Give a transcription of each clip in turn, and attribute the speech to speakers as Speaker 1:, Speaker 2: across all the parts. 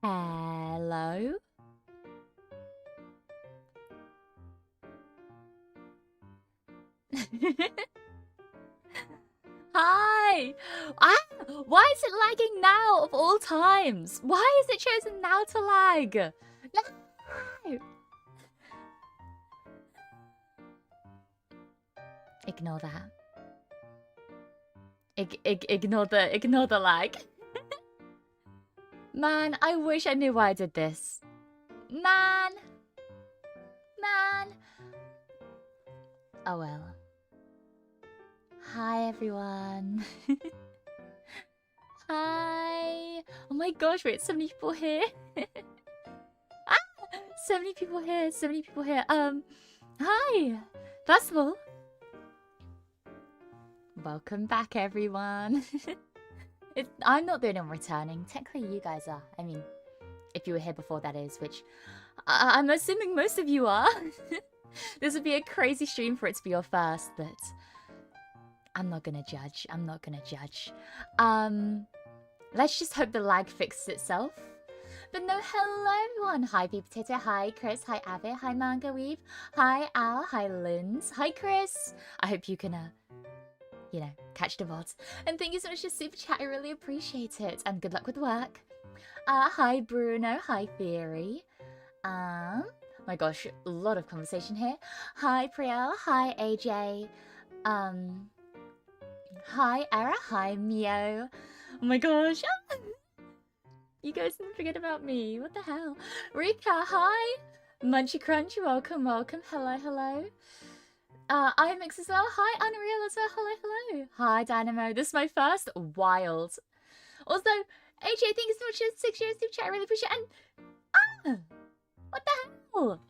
Speaker 1: Hello? Hi! Ah! Why is it lagging now of all times? Why is it chosen now to lag? No! Ignore that. Ignore the lag. Man, I wish I knew why I did this. Man! Oh well. Hi everyone. Hi. Oh my gosh, wait, so many people here. Ah! So many people here, hi. First of all, welcome back everyone. I'm not the only one returning. Technically you guys are. I mean, if you were here before that is, which I'm assuming most of you are. This would be a crazy stream for it to be your first, but I'm not gonna judge. Let's just hope the lag fixes itself. But no, hello everyone. Hi Bee Potato, hi Chris, hi Ave, hi Manga Weave, hi Al, hi Linz, hi Chris. I hope you can, you know, catch the VODs. And thank you so much for super chat, I really appreciate it. And good luck with work. Hi Bruno, hi Theory. My gosh, a lot of conversation here. Hi Priel, hi AJ. Hi Era, hi Mio. Oh my gosh. You guys didn't forget about me. What the hell? Rika, hi. Munchy Crunch, welcome. Hello. IMX as well. Hi Unreal as well. Hello. Hi Dynamo. This is my first wild. Also, AJ, thank you so much for 6 years super chat. I really appreciate it. And what the hell?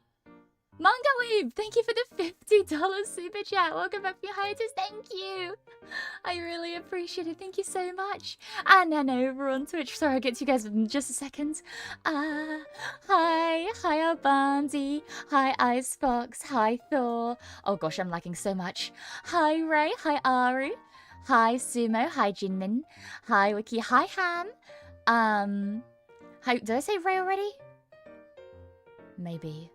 Speaker 1: Manga Weeb, thank you for the $50 super chat. Welcome back from your hiatus. Thank you. I really appreciate it. Thank you so much. And then over on Twitch. Sorry, I'll get to you guys in just a second. Hi Albandi. Hi Icebox. Hi Thor. Oh gosh, I'm lagging so much. Hi Ray. Hi Aru. Hi Sumo. Hi Jinmin. Hi Wiki. Hi Ham. Hi. Did I say Ray already? Maybe.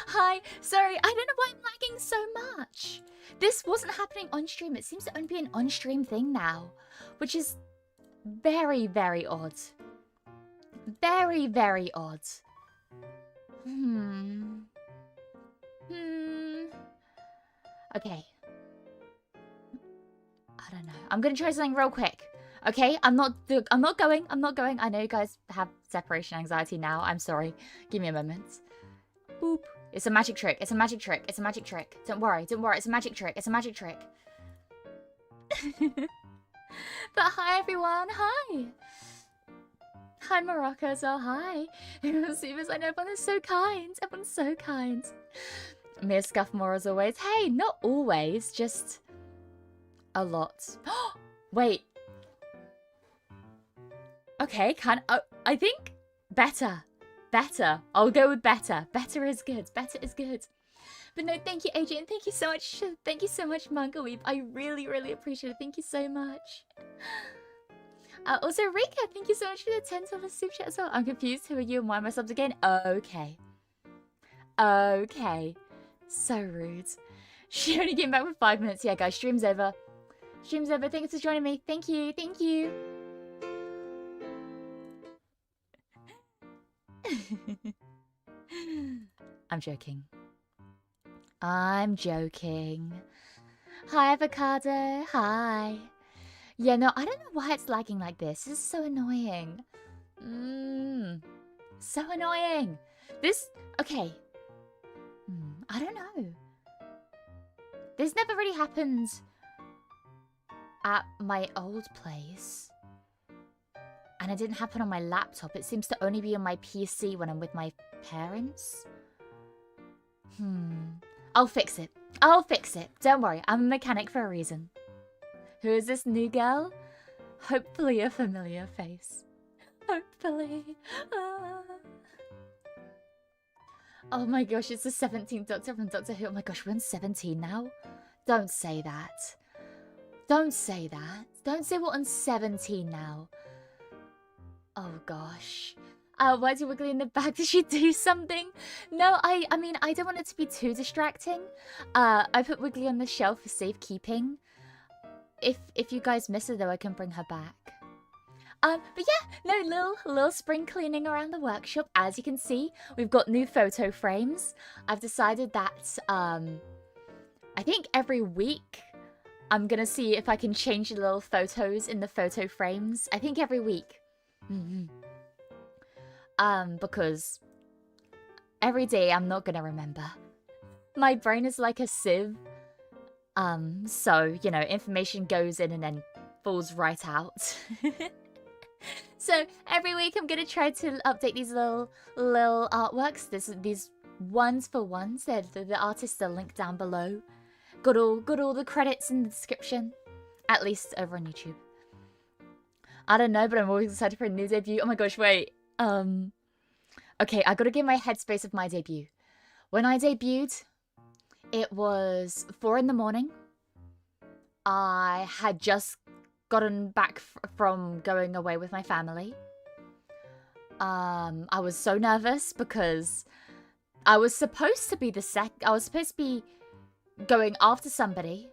Speaker 1: Hi, sorry, I don't know why I'm lagging so much. This wasn't happening on stream. It seems to only be an on-stream thing now, which is very, very odd. Very odd. Okay. I don't know. I'm gonna try something real quick. Okay, I'm not going. I know you guys have separation anxiety now. I'm sorry. Give me a moment. Boop. It's a magic trick. Don't worry. It's a magic trick. But hi everyone. Hi. Hi Morocco as well. Hi. Supers, I know everyone is so kind. Everyone's so kind. Mia Scuffmore as always. Hey, not always, just a lot. Wait. Okay, I think better. I'll go with better. Better is good. But no, thank you, AJ, and thank you so much, Manga Weep. I really appreciate it. Thank you so much. Also, Rika, thank you so much for the $10 super chat as well. I'm confused. Who are you and why am I subs again? Okay. So rude. She only came back for 5 minutes. Yeah, guys, stream's over. Thanks for joining me. Thank you. I'm joking. Hi, Avocado. Hi. Yeah, no, I don't know why it's lagging like this. This is so annoying. So annoying. Okay. I don't know. This never really happened at my old place. And it didn't happen on my laptop. It seems to only be on my PC when I'm with my parents. I'll fix it. Don't worry, I'm a mechanic for a reason. Who is this new girl? Hopefully a familiar face. Hopefully. Oh my gosh, it's the 17th Doctor from Doctor Who. Oh my gosh, we're on 17 now? Don't say that. Don't say we're on 17 now. Oh gosh. Why is he wiggling in the back? Did she do something? No, I mean, I don't want it to be too distracting. I put Wiggly on the shelf for safekeeping. If you guys miss her though, I can bring her back. But yeah, no, little spring cleaning around the workshop. As you can see, we've got new photo frames. I've decided that, I think every week, I'm gonna see if I can change the little photos in the photo frames. I think every week. Because every day I'm not gonna remember. My brain is like a sieve. So, you know, information goes in and then falls right out. So every week I'm gonna try to update these little artworks. These ones for ones. The artists are linked down below. Got all the credits in the description. At least over on YouTube. I don't know, but I'm always excited for a new debut. Oh my gosh, wait. Okay, I gotta give my headspace of my debut. When I debuted, it was 4 in the morning. I had just gotten back from going away with my family. I was so nervous because I was supposed to be I was supposed to be going after somebody,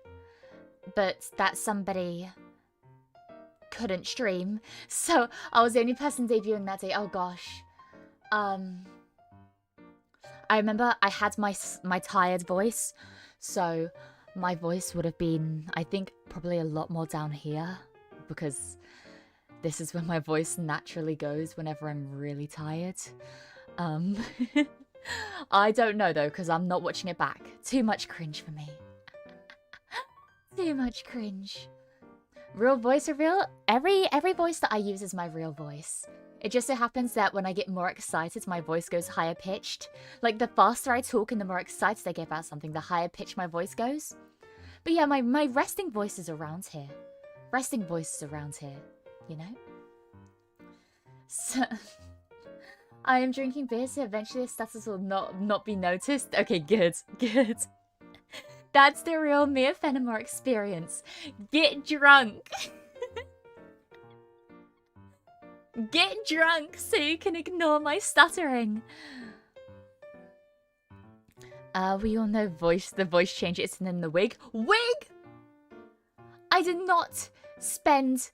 Speaker 1: but that somebody couldn't stream, so I was the only person debuting that day. Oh gosh. I remember I had my tired voice, so my voice would have been, I think, probably a lot more down here, because this is where my voice naturally goes whenever I'm really tired. I don't know though, because I'm not watching it back. Too much cringe for me. Too much cringe. Real voice reveal? Every voice that I use is my real voice. It just so happens that when I get more excited, my voice goes higher pitched. Like, the faster I talk and the more excited I get about something, the higher pitched my voice goes. But yeah, my resting voice is around here. Resting voice is around here, you know? So, I am drinking beer, so eventually the status will not be noticed. Okay, good. That's the real Mia Fenimore experience. Get drunk. Get drunk so you can ignore my stuttering. We all know the voice changes and then the wig. Wig! I did not spend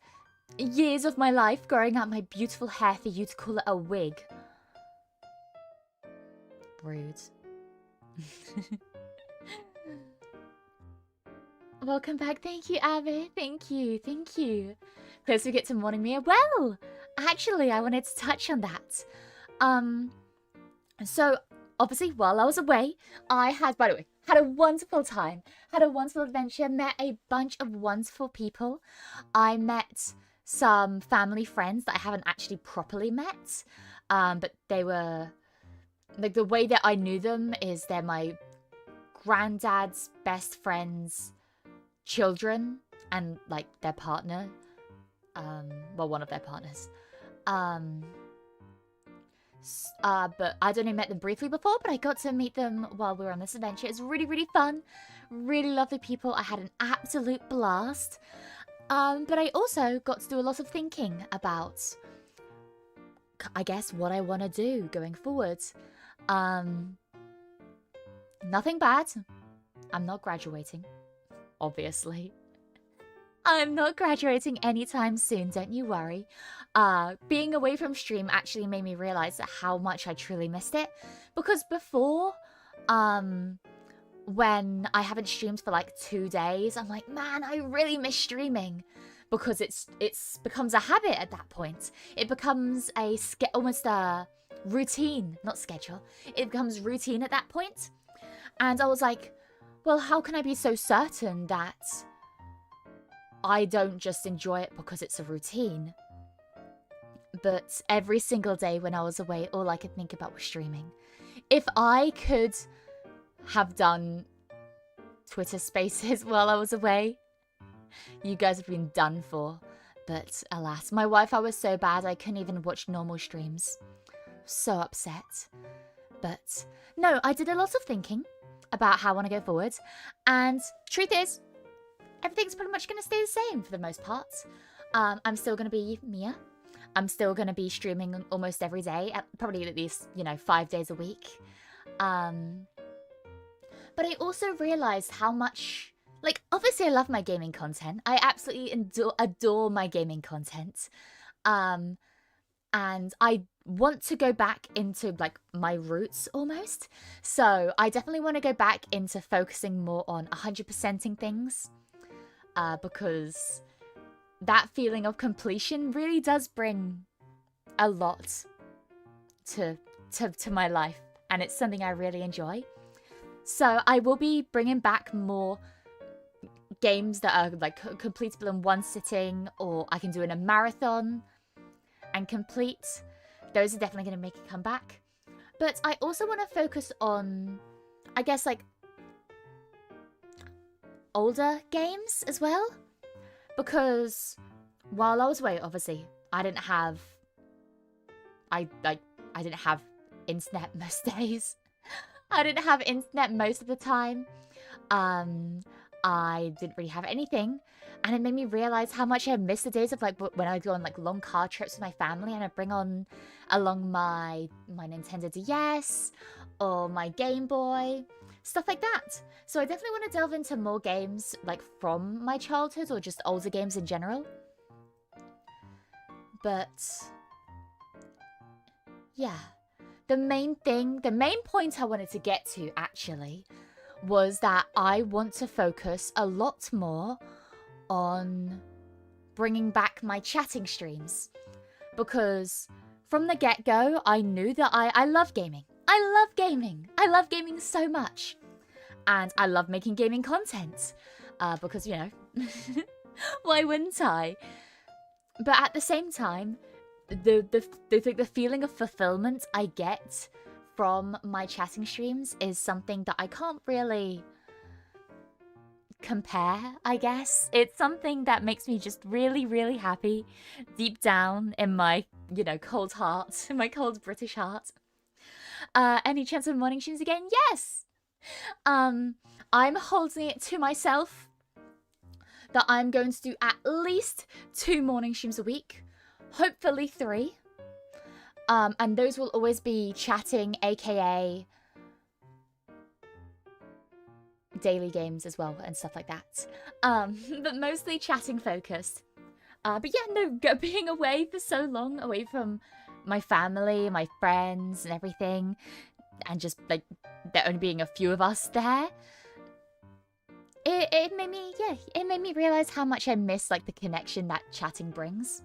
Speaker 1: years of my life growing out my beautiful hair for you to call it a wig. Rude. Welcome back. Thank you, Abby. Thank you. Close we get to morning Mia. Well, actually, I wanted to touch on that. So, obviously, while I was away, I had, by the way, had a wonderful time. Had a wonderful adventure. Met a bunch of wonderful people. I met some family friends that I haven't actually properly met. But they were, like, the way that I knew them is they're my granddad's best friend's children and, like, their partner. Well, one of their partners. But I'd only met them briefly before, but I got to meet them while we were on this adventure. It's really, really fun. Really lovely people. I had an absolute blast. But I also got to do a lot of thinking about, I guess, what I want to do going forward. Nothing bad. I'm not graduating, obviously. I'm not graduating anytime soon, don't you worry. Being away from stream actually made me realize how much I truly missed it. Because before, when I haven't streamed for like 2 days, I'm like, man, I really miss streaming. Because it's becomes a habit at that point. It becomes almost a routine, not schedule. It becomes routine at that point. And I was like, well, how can I be so certain that I don't just enjoy it because it's a routine? But every single day when I was away, all I could think about was streaming. If I could have done Twitter Spaces while I was away, you guys have been done for. But alas, my Wi-Fi was so bad I couldn't even watch normal streams. So upset. But no, I did a lot of thinking about how I want to go forward. And truth is, everything's pretty much going to stay the same for the most part. I'm still going to be Mia. I'm still going to be streaming almost every day, probably at least, 5 days a week. But I also realized how much, like, obviously I love my gaming content. I absolutely adore my gaming content. And I want to go back into, like, my roots almost. So I definitely want to go back into focusing more on 100%ing things. Because that feeling of completion really does bring a lot to my life, and it's something I really enjoy. So I will be bringing back more games that are like completable in one sitting, or I can do in a marathon and complete. Those are definitely going to make a comeback. But I also want to focus on, I guess, like, older games as well. Because while I was away, obviously, I didn't have internet most days. I didn't have internet most of the time. I didn't really have anything. And it made me realize how much I miss the days of, like, when I'd go on, like, long car trips with my family and I'd bring along my Nintendo DS or my Game Boy. Stuff like that. So I definitely want to delve into more games, like, from my childhood or just older games in general. But yeah, the main point I wanted to get to, actually, was that I want to focus a lot more on bringing back my chatting streams. Because from the get-go, I knew that I love gaming. I love gaming. I love gaming so much. And I love making gaming content. Because, why wouldn't I? But at the same time, the feeling of fulfillment I get from my chatting streams is something that I can't really compare, I guess. It's something that makes me just really, really happy deep down in my, cold heart, in my cold British heart. Any chance of morning streams again? Yes! I'm holding it to myself that I'm going to do at least 2 morning streams a week. Hopefully 3. And those will always be chatting, aka daily games as well and stuff like that. But mostly chatting focused. But yeah, no, being away for so long, away from my family, my friends and everything, and just, like, there only being a few of us there, it made me realize how much I miss, like, the connection that chatting brings.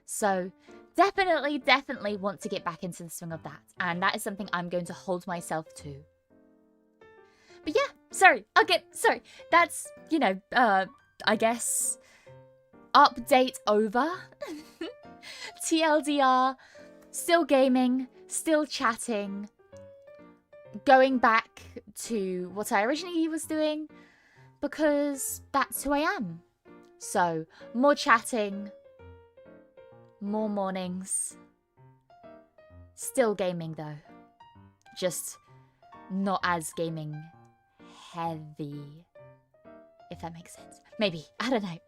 Speaker 1: So definitely want to get back into the swing of that, and that is something I'm going to hold myself to. But yeah, sorry, that's, I guess, update over. TLDR, still gaming, still chatting, going back to what I originally was doing, because that's who I am. So, more chatting, more mornings, still gaming though, just not as gaming heavy, if that makes sense. Maybe, I don't know.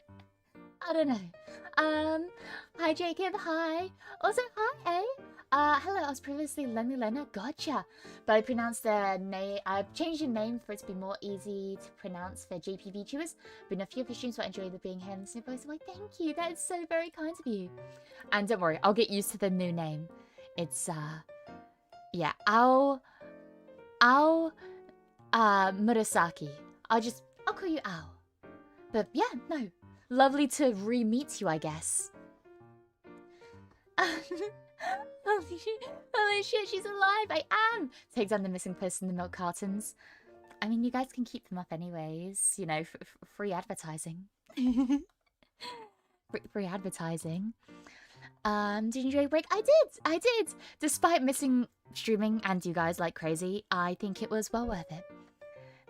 Speaker 1: Hi Jacob, hi. Also, hi, hello, I was previously Lenny Lena, gotcha. But I pronounced the name, I've changed the name for it to be more easy to pronounce for JP VTubers. Been a few of your streams, so I enjoy the being here and listening voice. Like, thank you, that is so very kind of you. And don't worry, I'll get used to the new name. It's, yeah, Ao Murasaki. I'll call you Ao. But yeah, no. Lovely to re-meet you, I guess. Holy shit, she's alive! I am! Take down the missing person in the milk cartons. I mean, you guys can keep them up anyways. You know, free advertising. free advertising. Did you enjoy your break? I did! Despite missing streaming and you guys like crazy, I think it was well worth it.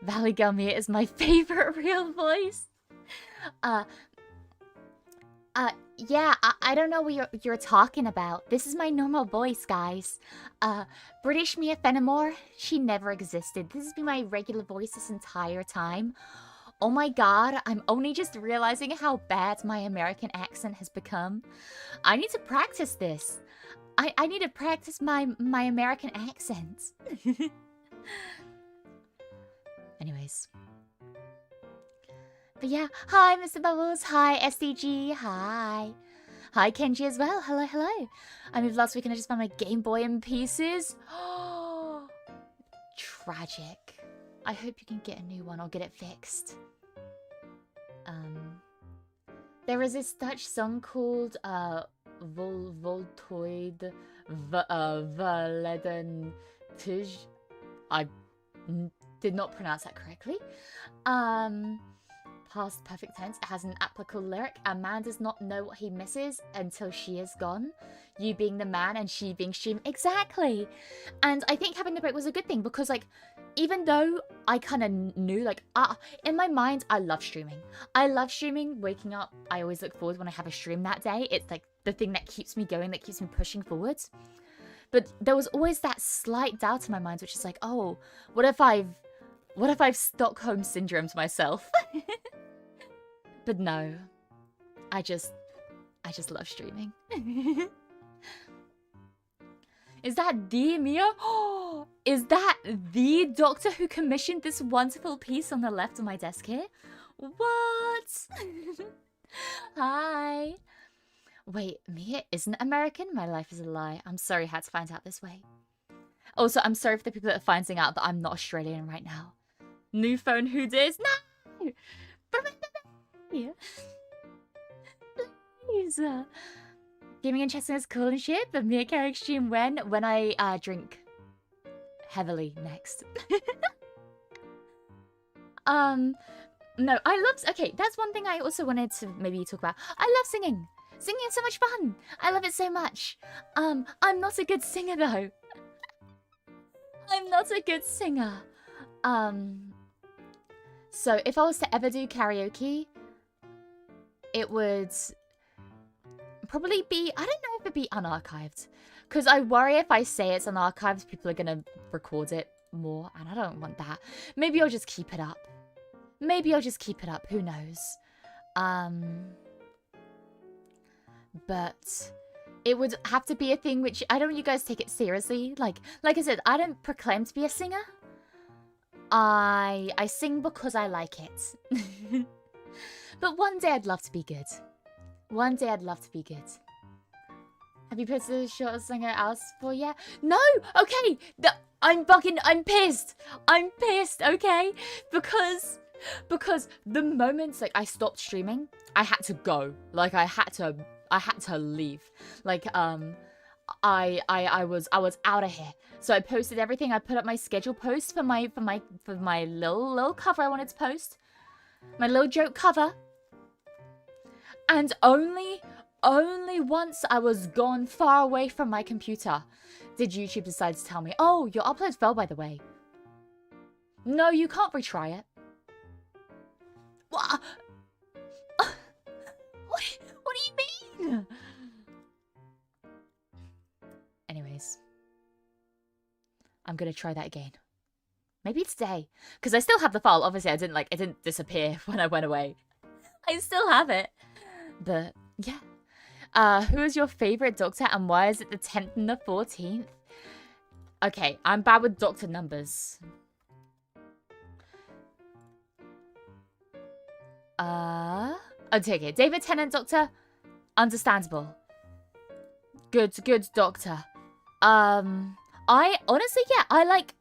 Speaker 1: Valley Girl Mia is my favorite real voice. Yeah, I don't know what you're talking about. This is my normal voice, guys. British Mia Fenimore, she never existed. This has been my regular voice this entire time. Oh my god, I'm only just realizing how bad my American accent has become. I need to practice this. I need to practice my American accent. Anyways. But yeah, hi Mr. Bubbles, hi SDG, hi. Hi Kenji as well, hello, hello. I moved last week and I just found my Game Boy in pieces. Tragic. I hope you can get a new one or get it fixed. There is this Dutch song called Voltooid Verleden Tij. I did not pronounce that correctly. Past perfect tense. It has an applicable lyric. A man does not know what he misses until she is gone. You being the man and she being stream. Exactly. And I think having the break was a good thing because, like, even though I kind of knew, like, in my mind, I love streaming. I love streaming, waking up. I always look forward when I have a stream that day. It's like the thing that keeps me going, that keeps me pushing forwards. But there was always that slight doubt in my mind, which is like, oh, what if I've Stockholm syndromed myself? But no, I just love streaming. Is that the Mia? Oh, is that the doctor who commissioned this wonderful piece on the left of my desk here? What? Hi. Wait, Mia isn't American? My life is a lie. I'm sorry I had to find out this way. Also, I'm sorry for the people that are finding out that I'm not Australian right now. New phone, who dis? No! Please. Gaming and chessing is cool and shit, but Mia carry extreme when I drink heavily next. No, I love, okay, that's one thing I also wanted to maybe talk about. I love singing. Singing is so much fun. I love it so much. I'm not a good singer though. I'm not a good singer. So if I was to ever do karaoke, it would probably be, I don't know if it'd be unarchived. Because I worry if I say it's unarchived, people are going to record it more. And I don't want that. Maybe I'll just keep it up. Maybe I'll just keep it up. Who knows? But it would have to be a thing which, I don't want you guys to take it seriously. Like I said, I don't proclaim to be a singer. I sing because I like it. But one day I'd love to be good. One day I'd love to be good. Have you posted a short singer else for yet? No! Okay! I'm pissed! I'm pissed, okay? Because the moment, like, I stopped streaming, I had to go. Like, I had to leave. Like, I was out of here. So I posted everything. I put up my schedule post for my little cover I wanted to post. My little joke cover. And only once I was gone far away from my computer did YouTube decide to tell me, oh, your upload fell, by the way. No, you can't retry it. What? What do you mean? Anyways. I'm gonna try that again. Maybe today. Because I still have the file. Obviously, it didn't disappear when I went away. I still have it. But, yeah. Who is your favorite doctor and why is it the 10th and the 14th? Okay, I'm bad with doctor numbers. Okay, David Tennant doctor. Understandable. Good doctor. I honestly, yeah, I like,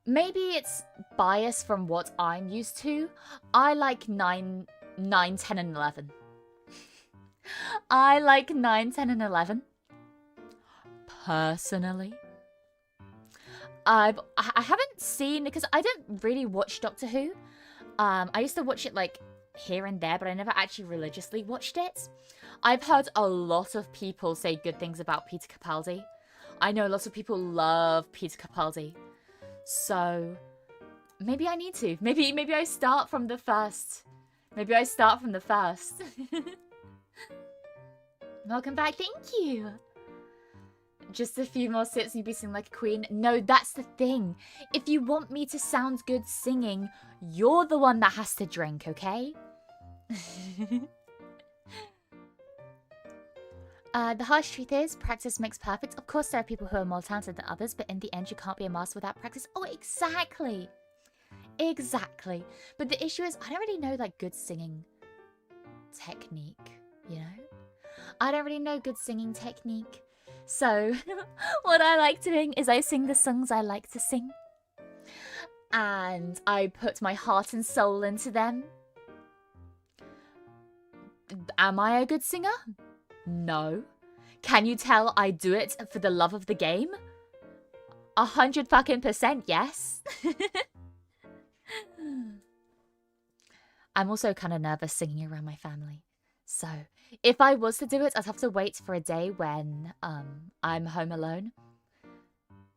Speaker 1: maybe it's bias from what I'm used to. I like 9, 10, and 11. I like 9, 10, and 11. Personally. I haven't seen, because I don't really watch Doctor Who. I used to watch it like here and there, but I never actually religiously watched it. I've heard a lot of people say good things about Peter Capaldi. I know lots of people love Peter Capaldi. So maybe I need to. Maybe I start from the first. Maybe I start from the first. Welcome back, thank you. Just a few more sips and you'd be singing like a queen. No, that's the thing. If you want me to sound good singing, you're the one that has to drink, okay? The harsh truth is, practice makes perfect. Of course, there are people who are more talented than others, but in the end, you can't be a master without practice. Oh, exactly. Exactly. But the issue is, I don't really know, like, good singing technique, you know? I don't really know good singing technique. So, what I like doing is I sing the songs I like to sing. And I put my heart and soul into them. Am I a good singer? No. Can you tell I do it for the love of the game? 100% yes. I'm also kind of nervous singing around my family. So, if I was to do it, I'd have to wait for a day when I'm home alone.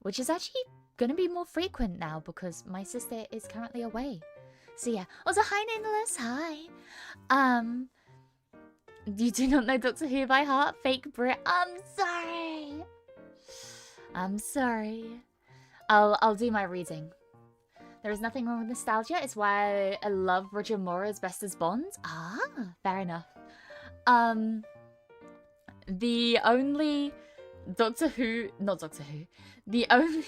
Speaker 1: Which is actually going to be more frequent now because my sister is currently away. So yeah. Also, hi Nicholas, hi. You do not know Doctor Who by heart? Fake Brit. I'm sorry. I'm sorry. I'll do my reading. There is nothing wrong with nostalgia. It's why I love Roger Moore as best as Bond. Ah, fair enough. The only Doctor Who, not Doctor Who, the only,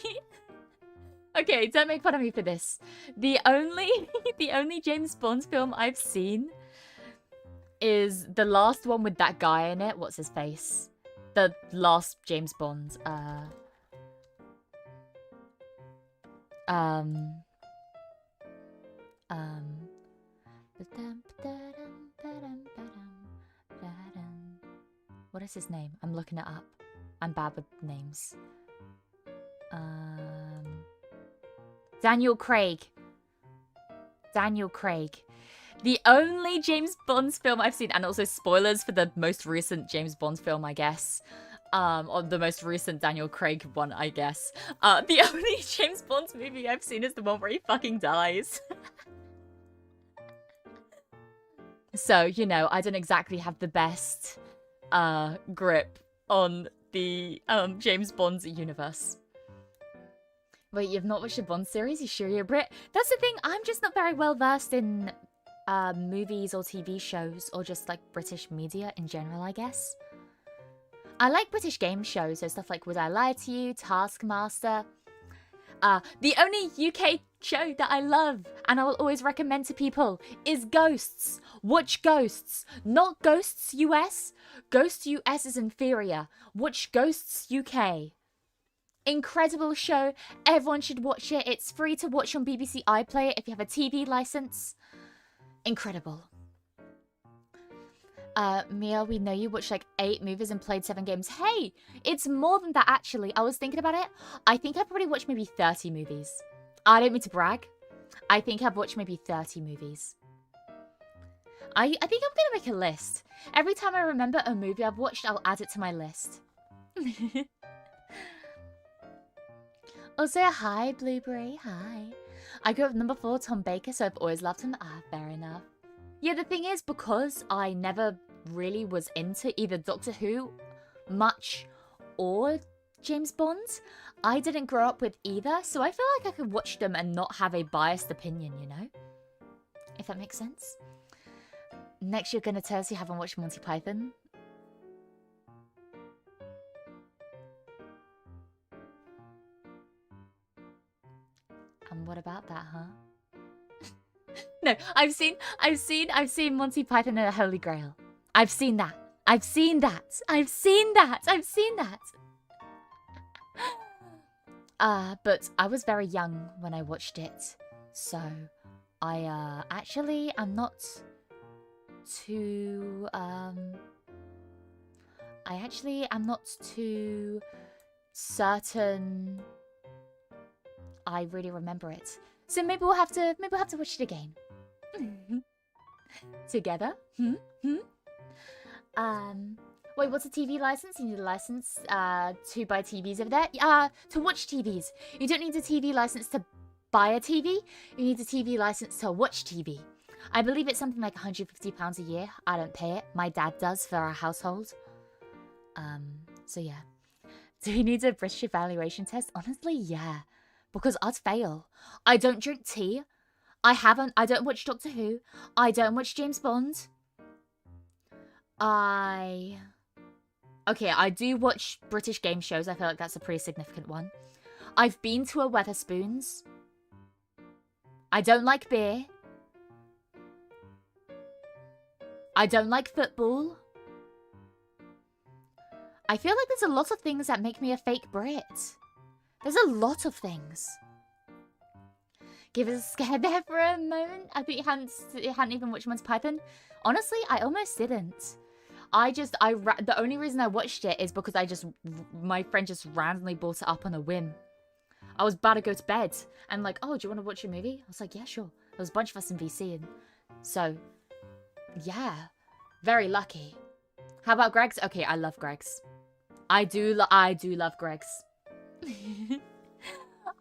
Speaker 1: okay, don't make fun of me for this. The only James Bond film I've seen is the last one with that guy in it. What's his face? The last James Bond. What is his name? I'm looking it up. I'm bad with names. Daniel Craig. Daniel Craig. The only James Bond film I've seen, and also spoilers for the most recent James Bond film, I guess. Or the most recent Daniel Craig one, I guess. The only James Bond movie I've seen is the one where he fucking dies. So, you know, I don't exactly have the best grip on the James Bond universe. Wait, you've not watched the Bond series? You sure you're Brit? That's the thing, I'm just not very well versed in movies or TV shows or just like British media in general, I guess. I like British game shows, so stuff like Would I Lie to You, Taskmaster. The only UK show that I love and I will always recommend to people is Ghosts. Watch Ghosts, not Ghosts US. Ghosts US is inferior. Watch Ghosts UK. Incredible show. Everyone should watch it. It's free to watch on BBC iPlayer if you have a TV license. Incredible. Mia, we know you watched like 8 movies and played 7 games. Hey, it's more than that actually. I was thinking about it. I think I probably watched maybe 30 movies. I don't mean to brag. I think I've watched maybe 30 movies. I think I'm gonna make a list. Every time I remember a movie I've watched, I'll add it to my list. Also, hi, Blueberry, hi. I grew up with number 4, Tom Baker, so I've always loved him. Ah, fair enough. Yeah, the thing is, because I never really was into either Doctor Who much or James Bond, I didn't grow up with either, so I feel like I could watch them and not have a biased opinion, you know? If that makes sense. Next, you're gonna tell us you haven't watched Monty Python. And what about that, huh? No, I've seen Monty Python and the Holy Grail. I've seen that. I've seen that. I've seen that. I've seen that. But I was very young when I watched it, so I actually am not too I actually am not too certain I really remember it. So maybe we'll have to watch it again. Together? Wait, what's a TV license? You need a license to buy TVs over there? To watch TVs. You don't need a TV license to buy a TV. You need a TV license to watch TV. I believe it's something like £150 a year. I don't pay it. My dad does for our household. So yeah. Do he need a British evaluation test? Honestly, yeah. Because I'd fail. I don't drink tea. I don't watch Doctor Who. I don't watch James Bond. Okay, I do watch British game shows. I feel like that's a pretty significant one. I've been to a Wetherspoons. I don't like beer. I don't like football. I feel like there's a lot of things that make me a fake Brit. There's a lot of things. Give us a scare there for a moment. I think you hadn't even watched Monty Python. Honestly, I almost didn't. The only reason I watched it is because my friend just randomly brought it up on a whim. I was about to go to bed and like, oh, do you want to watch a movie? I was like, yeah, sure. There was a bunch of us in VC, and so yeah, very lucky. How about Greg's? Okay, I love Greg's. I do love Greg's.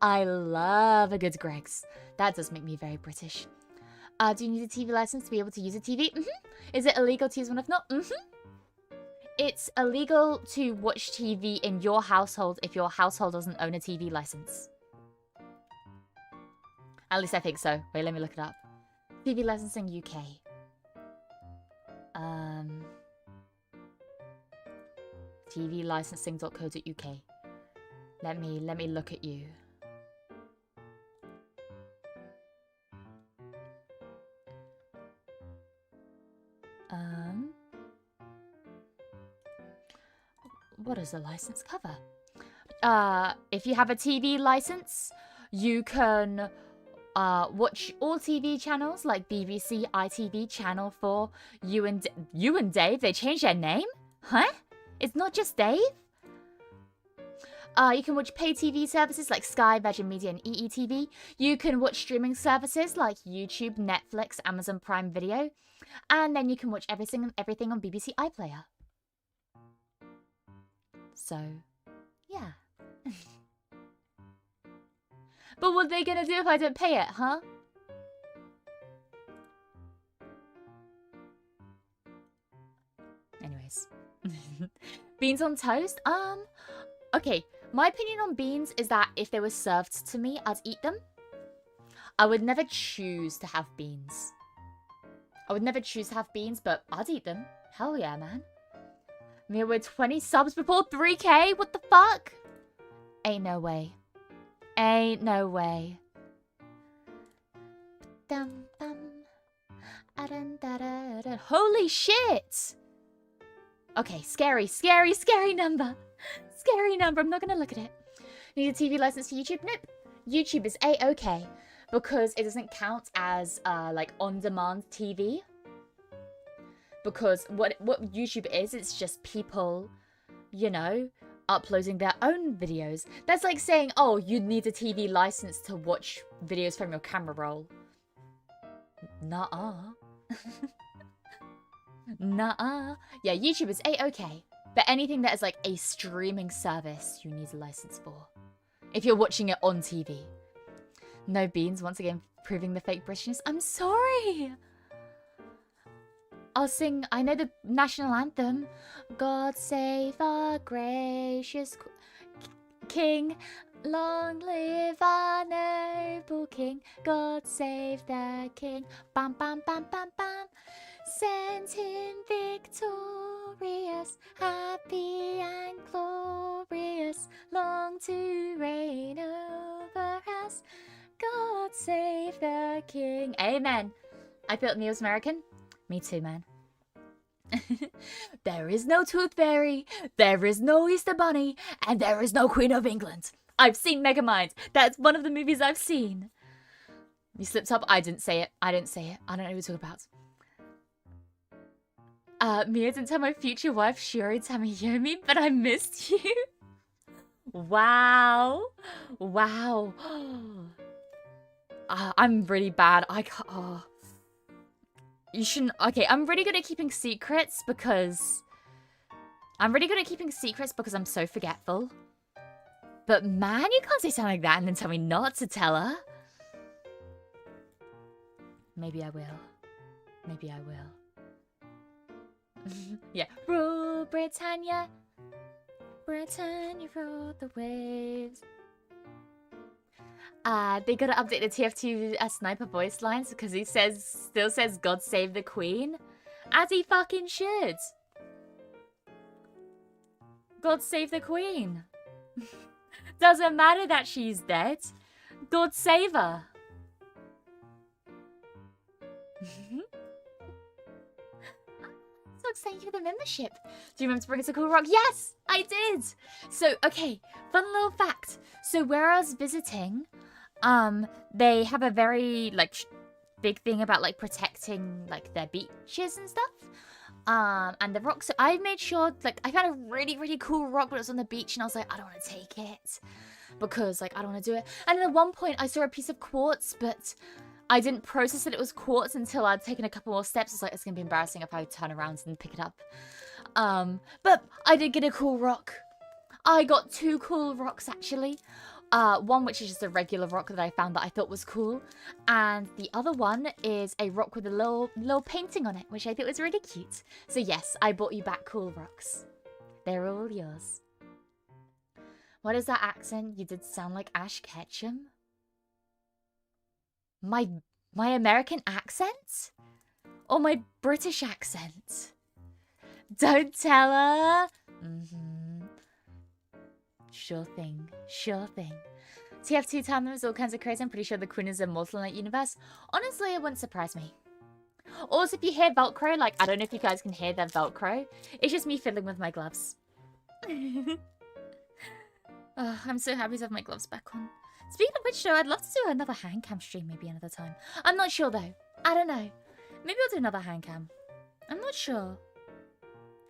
Speaker 1: I love a good Greg's. That does make me very British. Do you need a TV license to be able to use a TV? Is it illegal to use one if not? It's illegal to watch TV in your household if your household doesn't own a TV license. At least I think so. Wait, let me look it up. TV licensing UK. tvlicensing.co.uk. Let me look at you. What does a license cover? If you have a TV license, you can watch all TV channels like BBC, ITV, Channel 4, You and Dave. They changed their name? Huh? It's not just Dave? You can watch pay TV services like Sky, Virgin Media, and EETV. You can watch streaming services like YouTube, Netflix, Amazon Prime Video. And then you can watch everything on BBC iPlayer. So, yeah. But what are they gonna do if I don't pay it, huh? Anyways. Beans on toast? Okay. My opinion on beans is that if they were served to me, I'd eat them. I would never choose to have beans. But I'd eat them. Hell yeah, man. We're 20 subs before 3K? What the fuck? Ain't no way. Ain't no way. Holy shit! Okay, scary number. Scary number. I'm not gonna look at it. Need a TV license for YouTube? Nope. YouTube is A-okay because it doesn't count as like on-demand TV. Because what YouTube is, it's just people, you know, uploading their own videos. That's like saying, oh, you need a TV license to watch videos from your camera roll. Nuh-uh. Nuh-uh. Yeah, YouTube is A-okay. But anything that is like a streaming service, you need a license for. If you're watching it on TV. No beans, once again, proving the fake Britishness. I'm sorry! I'll sing, I know the national anthem. God save our gracious King. Long live our noble King. God save the King. Bam, bam, bam, bam, bam. Send him victorious, happy and glorious, long to reign over us. God save the King. Amen. I felt Neil's American. Me too, man. There is no Tooth Fairy, there is no Easter Bunny, and there is no Queen of England. I've seen Megamind. That's one of the movies I've seen. You slipped up. I didn't say it. I don't know what you're talking about. Mia didn't tell my future wife, Shiori Tamayomi, but I missed you. Wow. Wow. I'm really bad. I can't... You shouldn't... Okay, I'm really good at keeping secrets because... I'm so forgetful. But man, you can't say something like that and then tell me not to tell her. Maybe I will. Yeah. Rule Britannia. Britain, you rode the waves. They gotta update the TF2 sniper voice lines because he still says God save the Queen. As he fucking should. God save the Queen. Doesn't matter that she's dead. God save her. So excited for the membership. Do you remember to bring us a cool rock? Yes, I did. So, okay, fun little fact. So where I was visiting, they have a very, like, big thing about, like, protecting, like, their beaches and stuff. And the rocks, so I made sure, like, I found a really, really cool rock, but it was on the beach, and I was like, I don't want to take it. Because, like, I don't want to do it. And then at one point, I saw a piece of quartz, but I didn't process that it was quartz until I'd taken a couple more steps. I was like, it's going to be embarrassing if I turn around and pick it up. But I did get a cool rock. I got 2 cool rocks, actually. One which is just a regular rock that I found that I thought was cool. And the other one is a rock with a little painting on it, which I thought was really cute. So yes, I bought you back cool rocks. They're all yours. What is that accent? You did sound like Ash Ketchum. My American accent? Or my British accent? Don't tell her. Sure thing. Sure thing. TF2 time there was all kinds of crazy. I'm pretty sure the Queen is immortal in that universe. Honestly, it wouldn't surprise me. Also, if you hear Velcro, like, I don't know if you guys can hear that Velcro. It's just me fiddling with my gloves. Oh, I'm so happy to have my gloves back on. Speaking of which, though, I'd love to do another hand cam stream maybe another time. I'm not sure, though. I don't know. Maybe I'll do another hand cam. I'm not sure.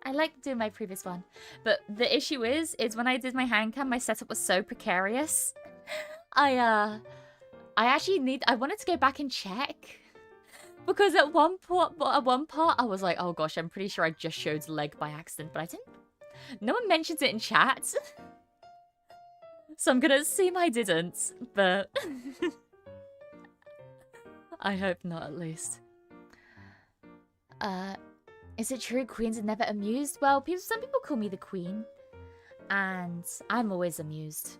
Speaker 1: I like doing my previous one. But the issue is when I did my hand cam, my setup was so precarious. I wanted to go back and check. Because at one part, I was like, oh gosh, I'm pretty sure I just showed leg by accident. But I didn't. No one mentions it in chat. So I'm gonna assume I didn't, but I hope not, at least. Is it true queens are never amused? Well, some people call me the queen, and I'm always amused.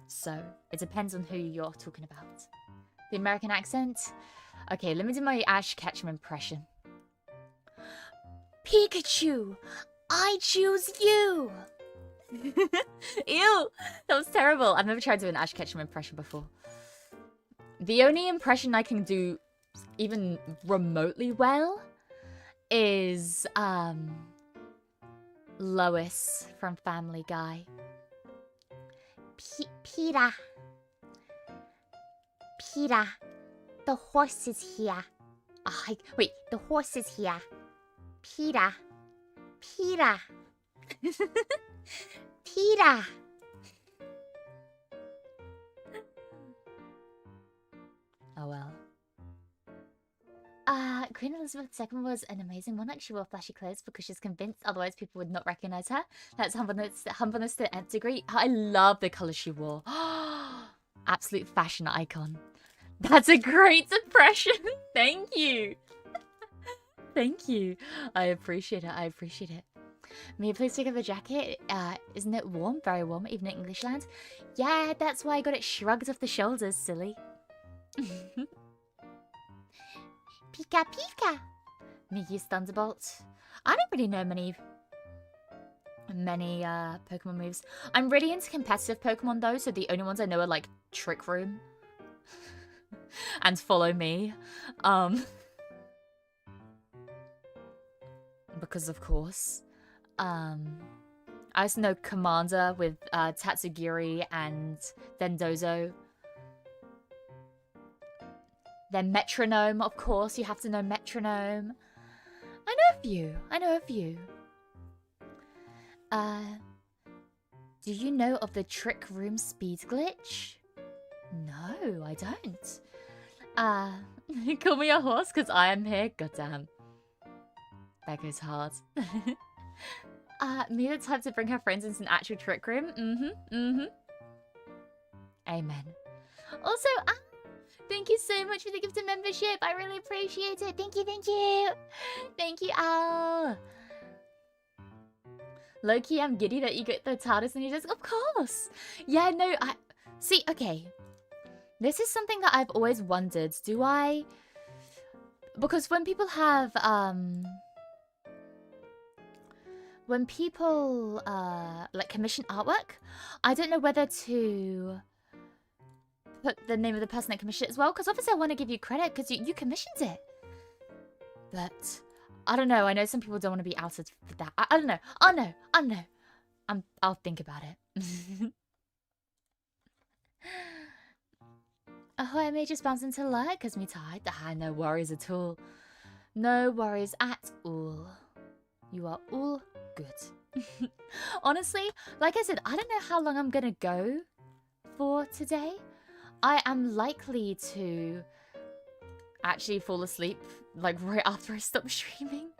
Speaker 1: So it depends on who you're talking about. The American accent? Okay, let me do my Ash Ketchum impression. Pikachu, I choose you! Ew, that was terrible. I've never tried doing an Ash Ketchum impression before. The only impression I can do even remotely well is Lois from Family Guy. Peter, the horse is here. Wait, the horse is here. Peter. Peter! Oh well. Queen Elizabeth II was an amazing monarch. She wore flashy clothes because she's convinced otherwise people would not recognize her. That's humbleness to the nth degree. I love the colours she wore. Absolute fashion icon. That's a great impression. Thank you. Thank you. I appreciate it. Mia, please take off the jacket. Isn't it warm? Very warm, even in English land. Yeah, that's why I got it shrugged off the shoulders, silly. Pika Pika. Mickey's Thunderbolt. I don't really know many Pokemon moves. I'm really into competitive Pokemon though, so the only ones I know are like Trick Room and Follow Me. Because of course. I also know Commander with Tatsugiri and Dendozo. Then Metronome, of course. You have to know Metronome. I know a few. Do you know of the Trick Room speed glitch? No, I don't. Call me a horse because I am here. Goddamn. That goes hard. Me the type to bring her friends into an actual trick room. Amen. Also, thank you so much for the gift of membership. I really appreciate it. Thank you. Thank you, Al. Low-key, I'm giddy that you get the TARDIS and you just... Of course! Yeah, no, See, okay. This is something that I've always wondered. Do I... Because when people have, when people, like, commission artwork, I don't know whether to put the name of the person that commissioned it as well. Because obviously I want to give you credit because you commissioned it. But... I don't know. I know some people don't want to be outed for that. I don't know. I know. I'll think about it. Oh, I may just bounce into light because me tired. No worries at all. No worries at all. You are all good. Honestly, like I said, I don't know how long I'm gonna go for today. I am likely to actually fall asleep like right after I stop streaming.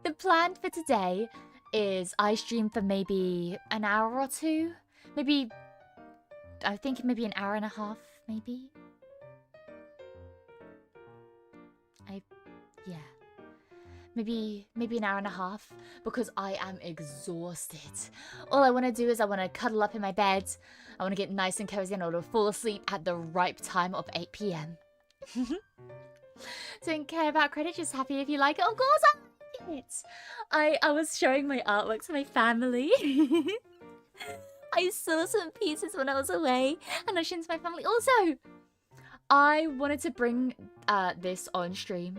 Speaker 1: The plan for today is I stream for maybe an hour or two. Maybe, I think maybe an hour and a half, maybe. Yeah. Maybe an hour and a half because I am exhausted. All I want to do is I want to cuddle up in my bed. I want to get nice and cozy and I want to fall asleep at the ripe time of 8 PM. Don't care about credit, just happy if you like it. Of course I like it. I was showing my artwork to my family. I saw some pieces when I was away and I showed to my family. Also, I wanted to bring this on stream.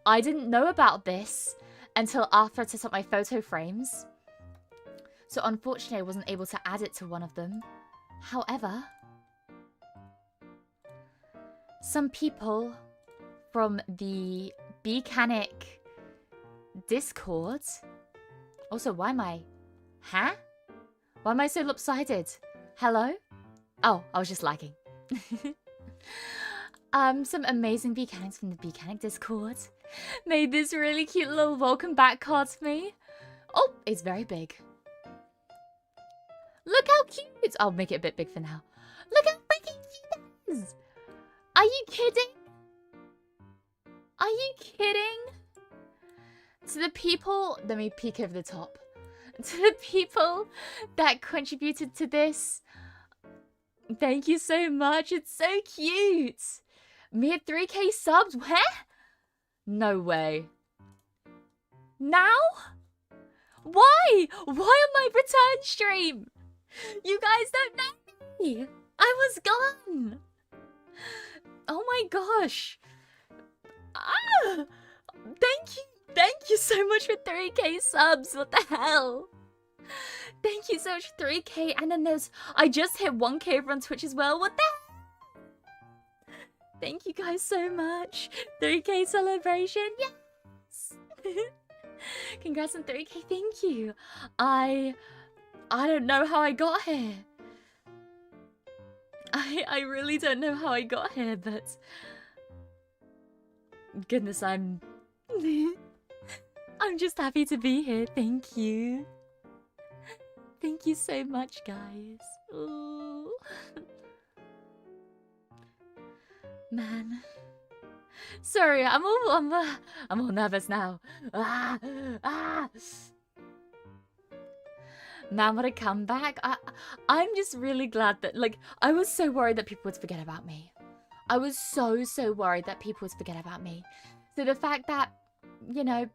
Speaker 1: I didn't know about this until after I set up my photo frames. So unfortunately I wasn't able to add it to one of them. However, some people from the Beeakery Discord... Also, why am I... Huh? Why am I so lopsided? Hello? Oh, I was just lagging. Some amazing Beeakerians from the Beeakery Discord made this really cute little welcome back card to me. Oh, it's very big. Look how cute! I'll make it a bit big for now. Look how freaking cute it is! Are you kidding? Are you kidding? To the people... Let me peek over the top. To the people that contributed to this, thank you so much. It's so cute. Me at 3K subs? Where? No way. Now? Why? Why on my return stream? You guys don't know me. I was gone. Oh my gosh. Ah, thank you. Thank you so much for 3K subs. What the hell? Thank you so much for 3K. And then there's... I just hit 1K over on Twitch as well. What the hell? Thank you guys so much. 3K celebration. Yes. Congrats on 3K. Thank you. I don't know how I got here. I really don't know how I got here, but... Goodness, I'm just happy to be here. Thank you. Thank you so much, guys. Ooh. Man. Sorry, I'm all nervous now. Man, what a comeback. I'm just really glad that, like, I was so worried that people would forget about me. I was so worried that people would forget about me. So the fact that, you know,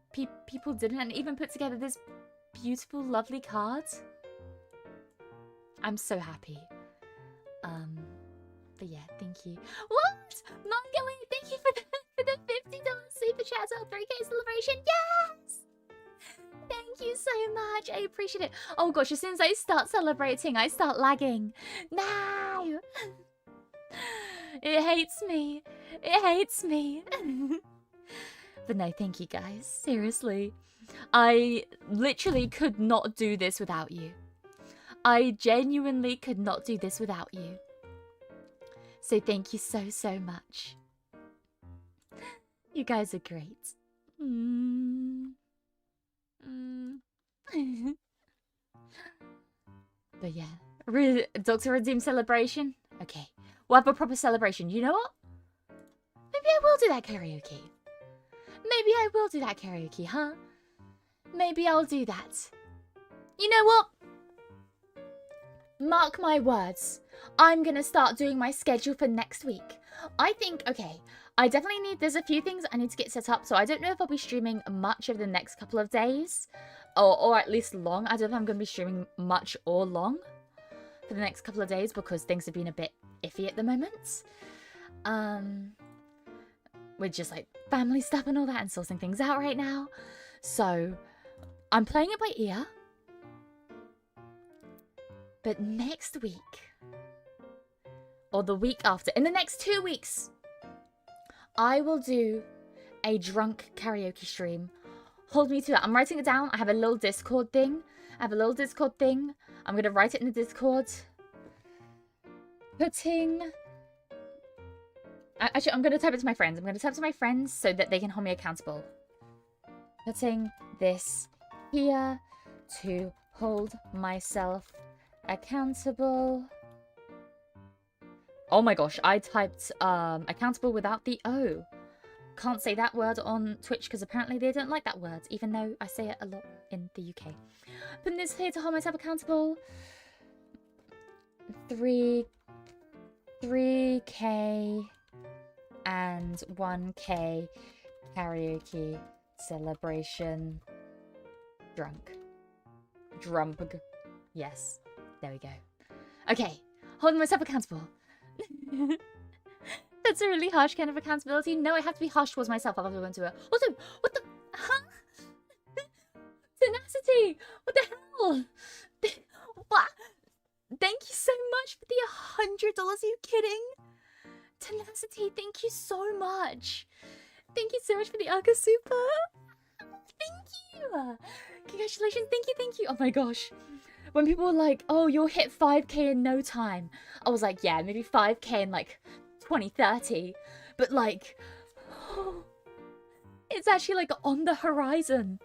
Speaker 1: people didn't and even put together this beautiful, lovely card. I'm so happy. But yeah, thank you. What? Manga, thank you for the $50 super chat on 3K celebration. Yes! Thank you so much. I appreciate it. Oh gosh, as soon as I start celebrating, I start lagging. No! It hates me. It hates me. But no, thank you guys. Seriously. I literally could not do this without you. I genuinely could not do this without you. So thank you so much. You guys are great. But yeah. Dr. Redeem celebration? Okay. We'll have a proper celebration. You know what? Maybe I will do that karaoke. Maybe I will do that karaoke, huh? Maybe I'll do that. You know what? Mark my words. I'm gonna start doing my schedule for next week. I think, okay, I definitely need, there's a few things I need to get set up, so I don't know if I'll be streaming much of the next couple of days, or at least long. I don't know if I'm gonna be streaming much or long for the next couple of days because things have been a bit iffy at the moment. With just like family stuff and all that and sorting things out right now. So I'm playing it by ear. But next week, or the week after, in the next 2 weeks, I will do a drunk karaoke stream. Hold me to it. I'm writing it down. I have a little Discord thing. I'm going to write it in the Discord. Actually, I'm going to type it to my friends. I'm going to type it to my friends so that they can hold me accountable. Putting this here to hold myself accountable. Oh my gosh, I typed accountable without the O. Can't say that word on Twitch because apparently they don't like that word, even though I say it a lot in the UK. Putting this here to hold myself accountable. 3K and 1K karaoke celebration. Drunk. Yes, there we go. Okay, holding myself accountable. That's a really harsh kind of accountability. No, I have to be harsh towards myself. I'll have to go into it. Also, what the... Huh? Tenacity! What the hell? What? Thank you so much for the $100. Are you kidding? Tenacity, thank you so much. Thank you so much for the Arca Super. Thank you. Congratulations. Thank you. Oh my gosh. When people were like, oh, you'll hit 5K in no time. I was like, yeah, maybe 5K in like 2030. But like, oh, it's actually like on the horizon.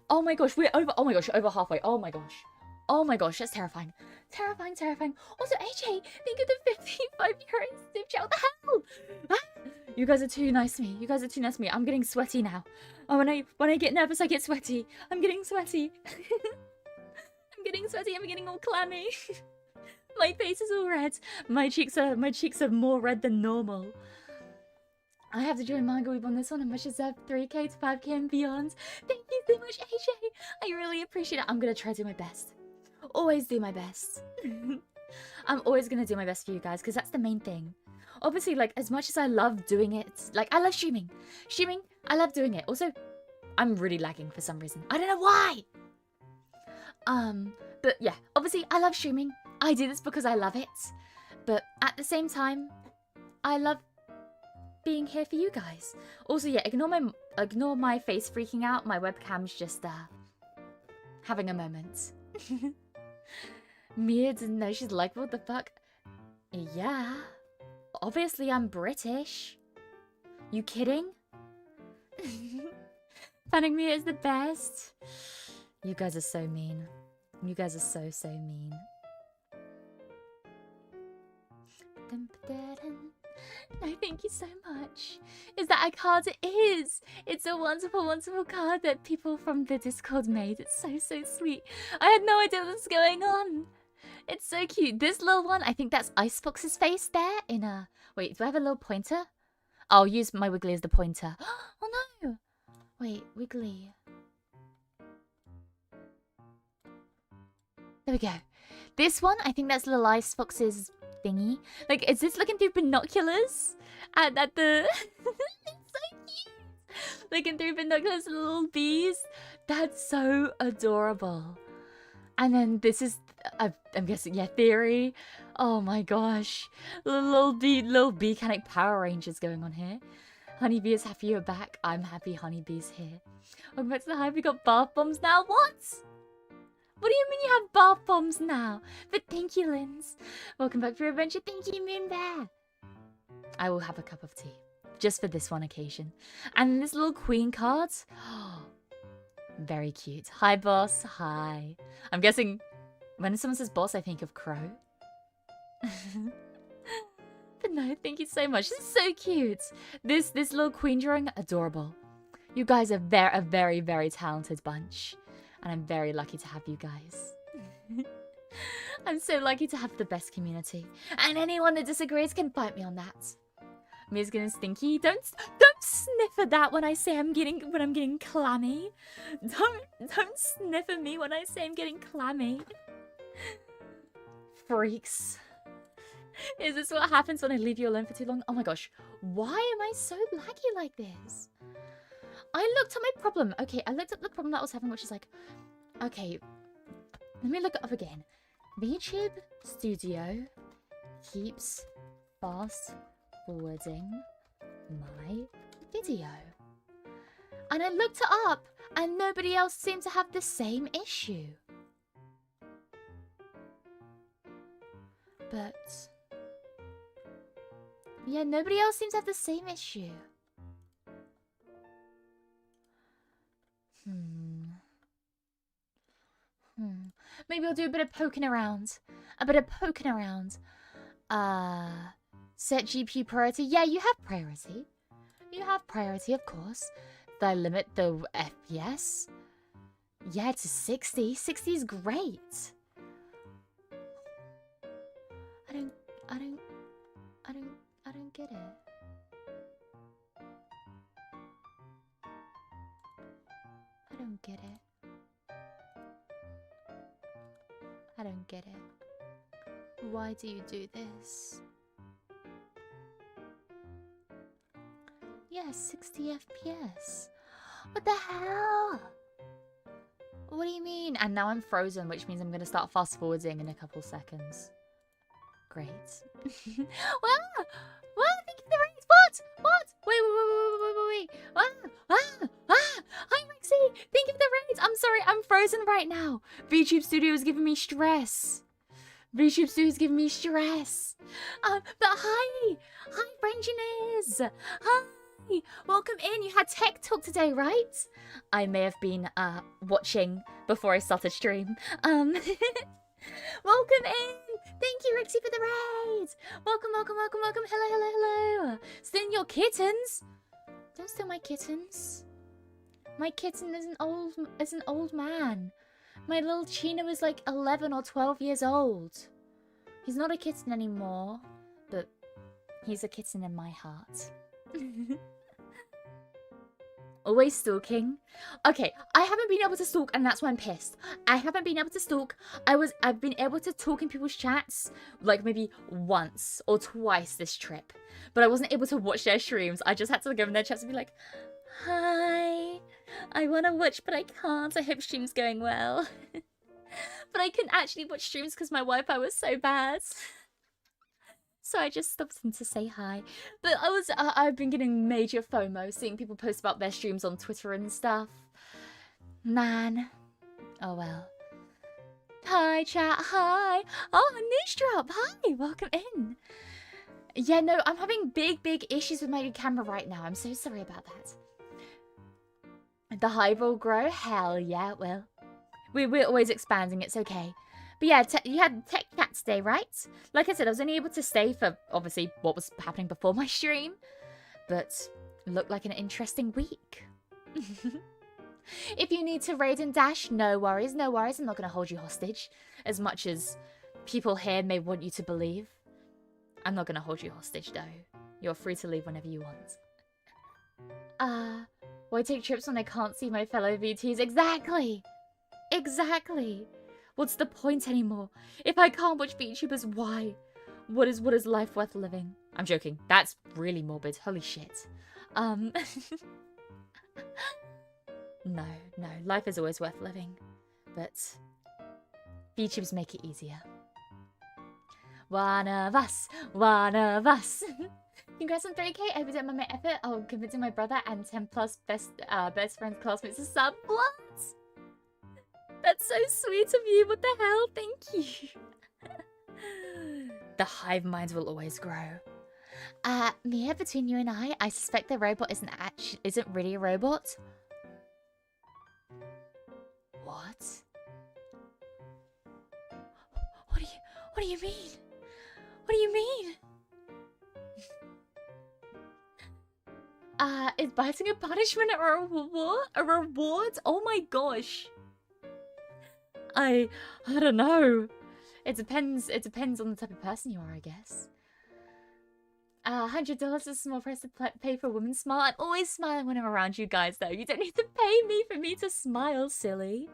Speaker 1: Oh my gosh, we're over, oh my gosh, over halfway. Oh my gosh. Oh my gosh, that's terrifying. Terrifying. Also, AJ, thank you for the 55 euros tip chat. What the hell? Ah, you guys are too nice to me. I'm getting sweaty now. Oh, when I get nervous, I get sweaty. I'm getting sweaty. I'm getting all clammy. My face is all red. My cheeks are more red than normal. I have to join Manga Weeb on this one. I much deserve 3K to 5K and beyond. Thank you so much, AJ. I really appreciate it. I'm gonna try to do my best. Always do my best. I'm always gonna do my best for you guys because that's the main thing. Obviously, like, as much as I love doing it, like, I love streaming. I love doing it. Also, I'm really lagging for some reason. I don't know why. But yeah, obviously, I love streaming. I do this because I love it. But at the same time, I love being here for you guys. Also, yeah, ignore my face freaking out. My webcam's just having a moment. Mia didn't know she's like, what the fuck? Yeah. Obviously, I'm British. You kidding? Finding Mia is the best. You guys are so mean. You guys are so mean. No, thank you so much. Is that a card? It is. It's a wonderful, wonderful card that people from the Discord made. It's so sweet. I had no idea what was going on. It's so cute. This little one, I think that's Icefox's face there in a... Wait, do I have a little pointer? I'll use my Wiggly as the pointer. Oh no! Wait, Wiggly. There we go. This one, I think that's little Icefox's thingy. Like, is this looking through binoculars? At the... It's so cute! Looking through binoculars, little bees. That's so adorable. And then this is, I'm guessing, yeah, Theory. Oh my gosh. Little bee-canic Power Rangers going on here. Honeybee is happy you're back. I'm happy Honeybee's here. Welcome back to the hive. We got bath bombs now. What? What do you mean you have bath bombs now? But thank you, Linz. Welcome back for your adventure. Thank you, Moon Bear. I will have a cup of tea. Just for this one occasion. And this little queen card. Oh, very cute. Hi, boss. Hi. I'm guessing when someone says boss, I think of Crow. But no, thank you so much. This is so cute. This little queen drawing, adorable. You guys are a very talented bunch. And I'm very lucky to have you guys. I'm so lucky to have the best community. And anyone that disagrees can fight me on that. Mia's getting stinky. Don't sniff at that when I say I'm getting clammy. Don't sniff at me when I say I'm getting clammy. Freaks. Is this what happens when I leave you alone for too long? Oh my gosh. Why am I so laggy like this? I looked at my problem. Okay, I looked at the problem that I was having, which is like, okay, let me look it up again. VTube Studio keeps fast forwarding my video. And I looked it up and nobody else seemed to have the same issue. But yeah, nobody else seems to have the same issue. Maybe I'll do a bit of poking around. Set GPU priority. Yeah, you have priority. You have priority, of course. Did I limit the FPS? Yeah, to 60. 60 is great. I don't get it. I don't get it. I don't get it. Why do you do this? Yeah, 60 FPS. What the hell? What do you mean? And now I'm frozen, which means I'm going to start fast forwarding in a couple seconds. Great. Well, thank you for the raise. What? Wait. Hi, Rexy. Thank you for the raise. I'm sorry, I'm frozen right now. VTube Studio is giving me stress. But hi, Branginez. Hi. Welcome in. You had tech talk today, right? I may have been watching before I started stream. Welcome in. Thank you, Rixie, for the raid. Welcome. Hello. Stealing your kittens? Don't steal my kittens. My kitten is an old man. My little Chino is like 11 or 12 years old. He's not a kitten anymore, but he's a kitten in my heart. Always stalking. Okay, I haven't been able to stalk, and that's why I'm pissed. I haven't been able to stalk. I've been able to talk in people's chats like maybe once or twice this trip, but I wasn't able to watch their streams. I just had to go in their chats and be like, "Hi, I want to watch, but I can't. I hope stream's going well." But I couldn't actually watch streams because my Wi-Fi was so bad. So I just stopped in to say hi. But I've been getting major FOMO seeing people post about their streams on Twitter and stuff. Man. Oh well. Hi chat, hi. Oh, Niche Drop, hi, welcome in. Yeah, no, I'm having big issues with my camera right now. I'm so sorry about that. The hive will grow? Hell yeah, it will. We're always expanding, it's okay. But yeah, you had tech chat today, right? Like I said, I was only able to stay for, obviously, what was happening before my stream. But it looked like an interesting week. If you need to raid and dash, no worries. I'm not going to hold you hostage. As much as people here may want you to believe. I'm not going to hold you hostage, though. You're free to leave whenever you want. Why take trips when I can't see my fellow VTs? Exactly! What's the point anymore? If I can't watch VTubers, why? What is life worth living? I'm joking. That's really morbid. Holy shit. No. Life is always worth living. But VTubers make it easier. One of us. Congrats on 3K. I hope you don't mind my effort. Oh, convincing my brother and 10 plus best friends classmates to sub. What? That's so sweet of you. What the hell? Thank you. The hive minds will always grow. Mia, between you and I suspect the robot isn't really a robot. What? What do you mean? What do you mean? Is biting a punishment or a reward? Oh my gosh. I don't know. It depends on the type of person you are, I guess. $100 is a small price to pay for a woman's smile. I'm always smiling when I'm around you guys, though. You don't need to pay me for me to smile, silly.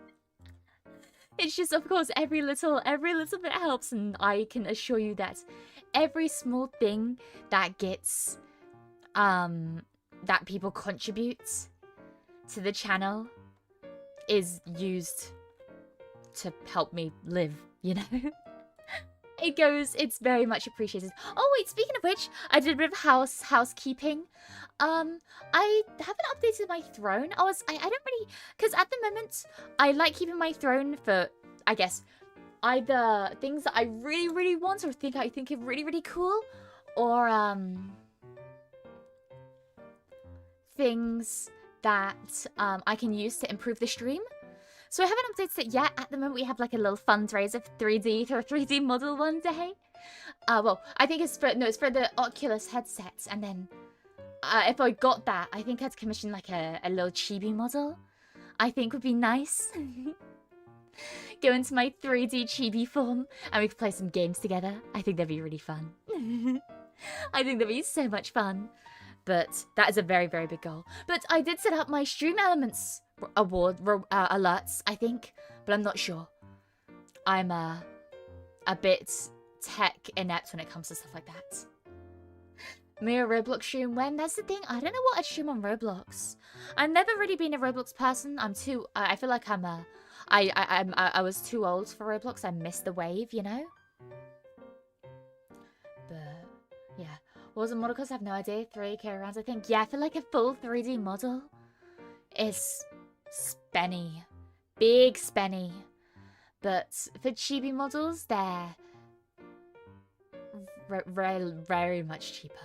Speaker 1: It's just, of course, every little bit helps, and I can assure you that every small thing that gets, that people contribute to the channel is used to help me live, you know? It's very much appreciated. Oh wait, speaking of which, I did a bit of housekeeping. I haven't updated my throne. I don't really, because at the moment, I like keeping my throne for, I guess, either things that I really, really want or I think are really, really cool, or, things that, I can use to improve the stream. So I haven't updated it yet. At the moment, we have like a little fundraiser for 3D model one day. Well, I think it's for the Oculus headsets. And then, if I got that, I think I'd commission like a little chibi model. I think would be nice. Go into my 3D chibi form and we could play some games together. I think that'd be really fun. I think that'd be so much fun. But that is a very, very big goal. But I did set up my Stream Elements award alerts, I think, but I'm not sure. I'm a bit tech inept when it comes to stuff like that. Mia Roblox stream when? That's the thing. I don't know what I'd stream on Roblox. I've never really been a Roblox person. I feel like I was too old for Roblox. I missed the wave, you know. But yeah. What was a model cost? I have no idea. 3K rounds, I think. Yeah, I feel like a full 3D model is spenny. Big spenny. But for chibi models, they're very much cheaper.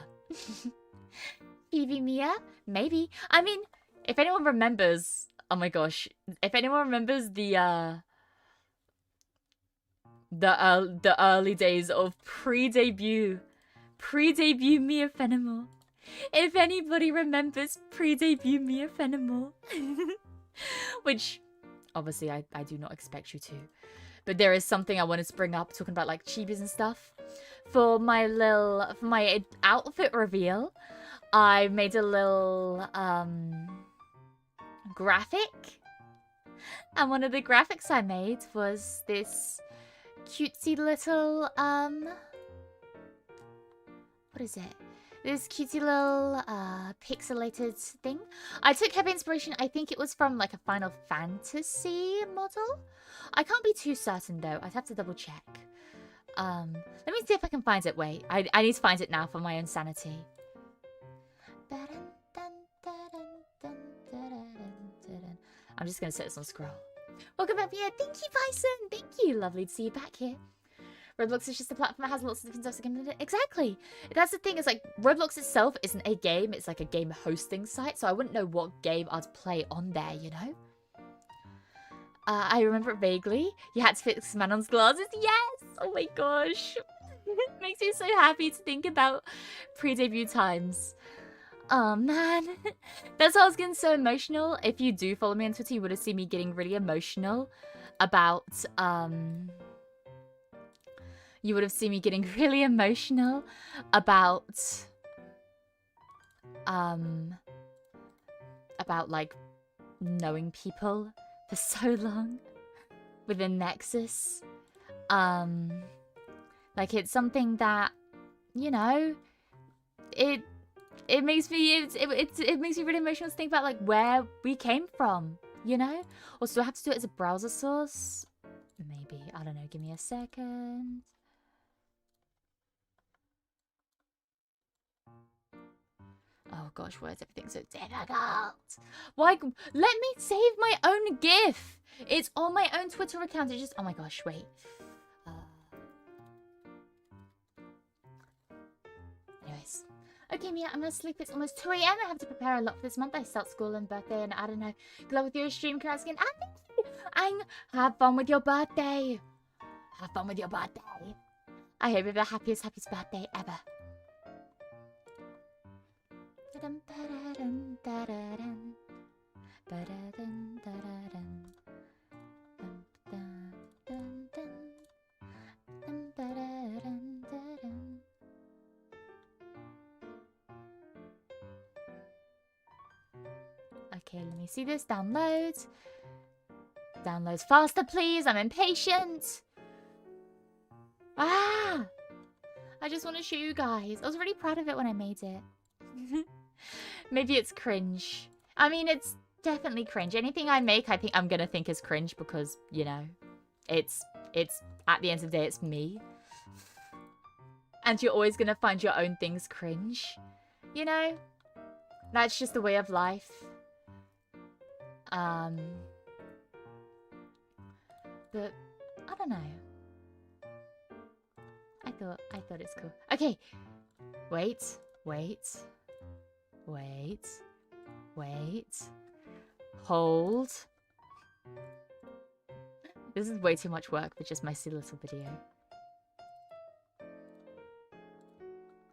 Speaker 1: Chibi Mia? Maybe. I mean, if anyone remembers... Oh my gosh. If anyone remembers the early days of pre-debut Mia Fenimore. If anybody remembers pre-debut Mia Fenimore. Which, obviously, I do not expect you to. But there is something I wanted to bring up, talking about, like, chibis and stuff. For my outfit reveal, I made a little, graphic. And one of the graphics I made was this cutesy little, what is it? This cutesy little pixelated thing. I took heavy inspiration, I think it was from like a Final Fantasy model. I can't be too certain though. I'd have to double check. Let me see if I can find it. Wait, I need to find it now for my own sanity. I'm just gonna set this on scroll. Welcome back here. Thank you, Bison. Thank you. Lovely to see you back here. Roblox is just a platform that has lots of different types of games. Exactly. That's the thing. Is like Roblox itself isn't a game. It's like a game hosting site. So I wouldn't know what game I'd play on there. You know. I remember it vaguely. You had to fix Manon's glasses. Yes. Oh my gosh. It makes me so happy to think about pre-debut times. Oh man. That's why I was getting so emotional. If you do follow me on Twitter, you would have seen me getting really emotional about you would have seen me getting really emotional about like knowing people for so long within Nexus. Like it's something that, you know, it makes me it makes me really emotional to think about like where we came from, you know? Or do I have to do it as a browser source? Maybe. I don't know. Give me a second. Oh gosh, why is everything so difficult? Why? Let me save my own GIF. It's on my own Twitter account. It just... Oh my gosh, wait. Anyways. Okay, Mia, I'm gonna sleep. It's almost 2 AM. I have to prepare a lot for this month. I start school and birthday and I don't know. Good luck with your stream, Karaskin. And have fun with your birthday. Have fun with your birthday. I hope you have the happiest birthday ever. Okay, let me see this. Download. Downloads faster, please. I'm impatient. Ah! I just want to show you guys. I was really proud of it when I made it. Maybe it's cringe. I mean, it's definitely cringe. Anything I make, I think I'm going to think is cringe because, you know, it's at the end of the day, it's me. And you're always going to find your own things cringe. You know? That's just the way of life. But I don't know. I thought it's cool. Okay. Wait. Hold. This is way too much work for just my silly little video.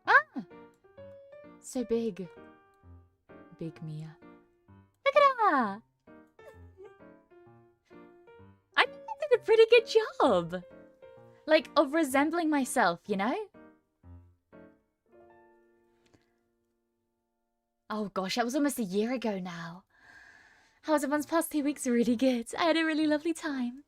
Speaker 1: Ah! So big. Big Mia. Look at her! I think I did a pretty good job. Like, of resembling myself, you know? Oh gosh, that was almost a year ago now. How was everyone's past 2 weeks? Really good. I had a really lovely time.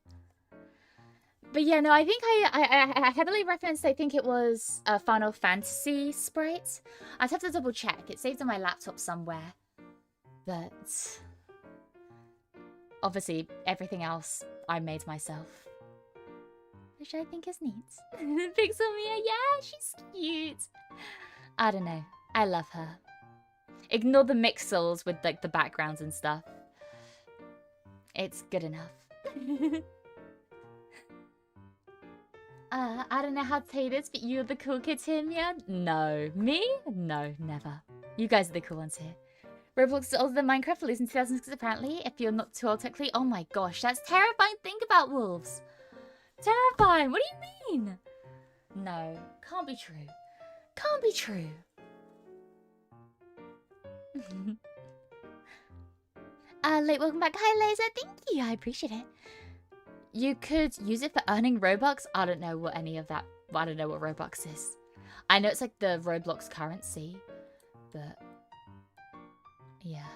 Speaker 1: But yeah, no, I think I heavily referenced, I think it was a Final Fantasy sprite. I'd have to double check. It's saved on my laptop somewhere. But obviously, everything else I made myself. Which I think is neat. Pixel Mia, yeah, she's cute. I don't know. I love her. Ignore the mixels with like the backgrounds and stuff. It's good enough. I don't know how to say this, but you're the cool kids here, Mia? No. Me? No, never. You guys are the cool ones here. Roblox is older than Minecraft, released in 2006 apparently. If you're not too old technically. Oh my gosh, that's terrifying. Think about wolves. Terrifying. What do you mean? No, can't be true. Can't be true. Late welcome back. Hi, Laser. Thank you. I appreciate it. You could use it for earning Robux. I don't know what any of that. I don't know what Robux is. I know it's like the Roblox currency, but yeah.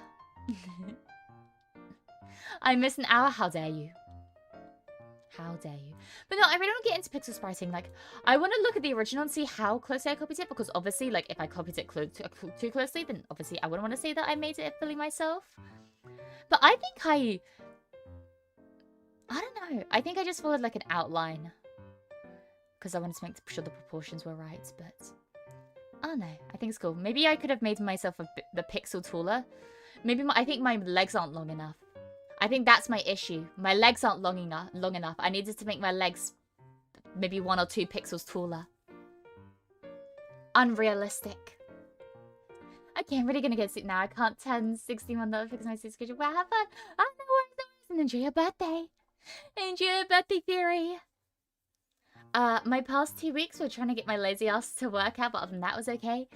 Speaker 1: I missed an hour. How dare you? How dare you? But no, I really don't get into pixel spriting. Like, I want to look at the original and see how closely I copied it, because obviously, like, if I copied it too closely, then obviously I wouldn't want to say that I made it fully myself. But I think I don't know. I think I just followed, like, an outline. Because I wanted to make sure the proportions were right, but I don't know. I think it's cool. Maybe I could have made myself the pixel taller. Maybe I think my legs aren't long enough. I think that's my issue. My legs aren't long enough. I needed to make my legs maybe 1 or 2 pixels taller. Unrealistic. Okay, I'm really gonna get sick now. I can't turn 61 fix my sleep schedule. Well, have fun. I know where and enjoy your birthday. Enjoy your birthday, Theory. My past 2 weeks were trying to get my lazy ass to work out, but other than that was okay.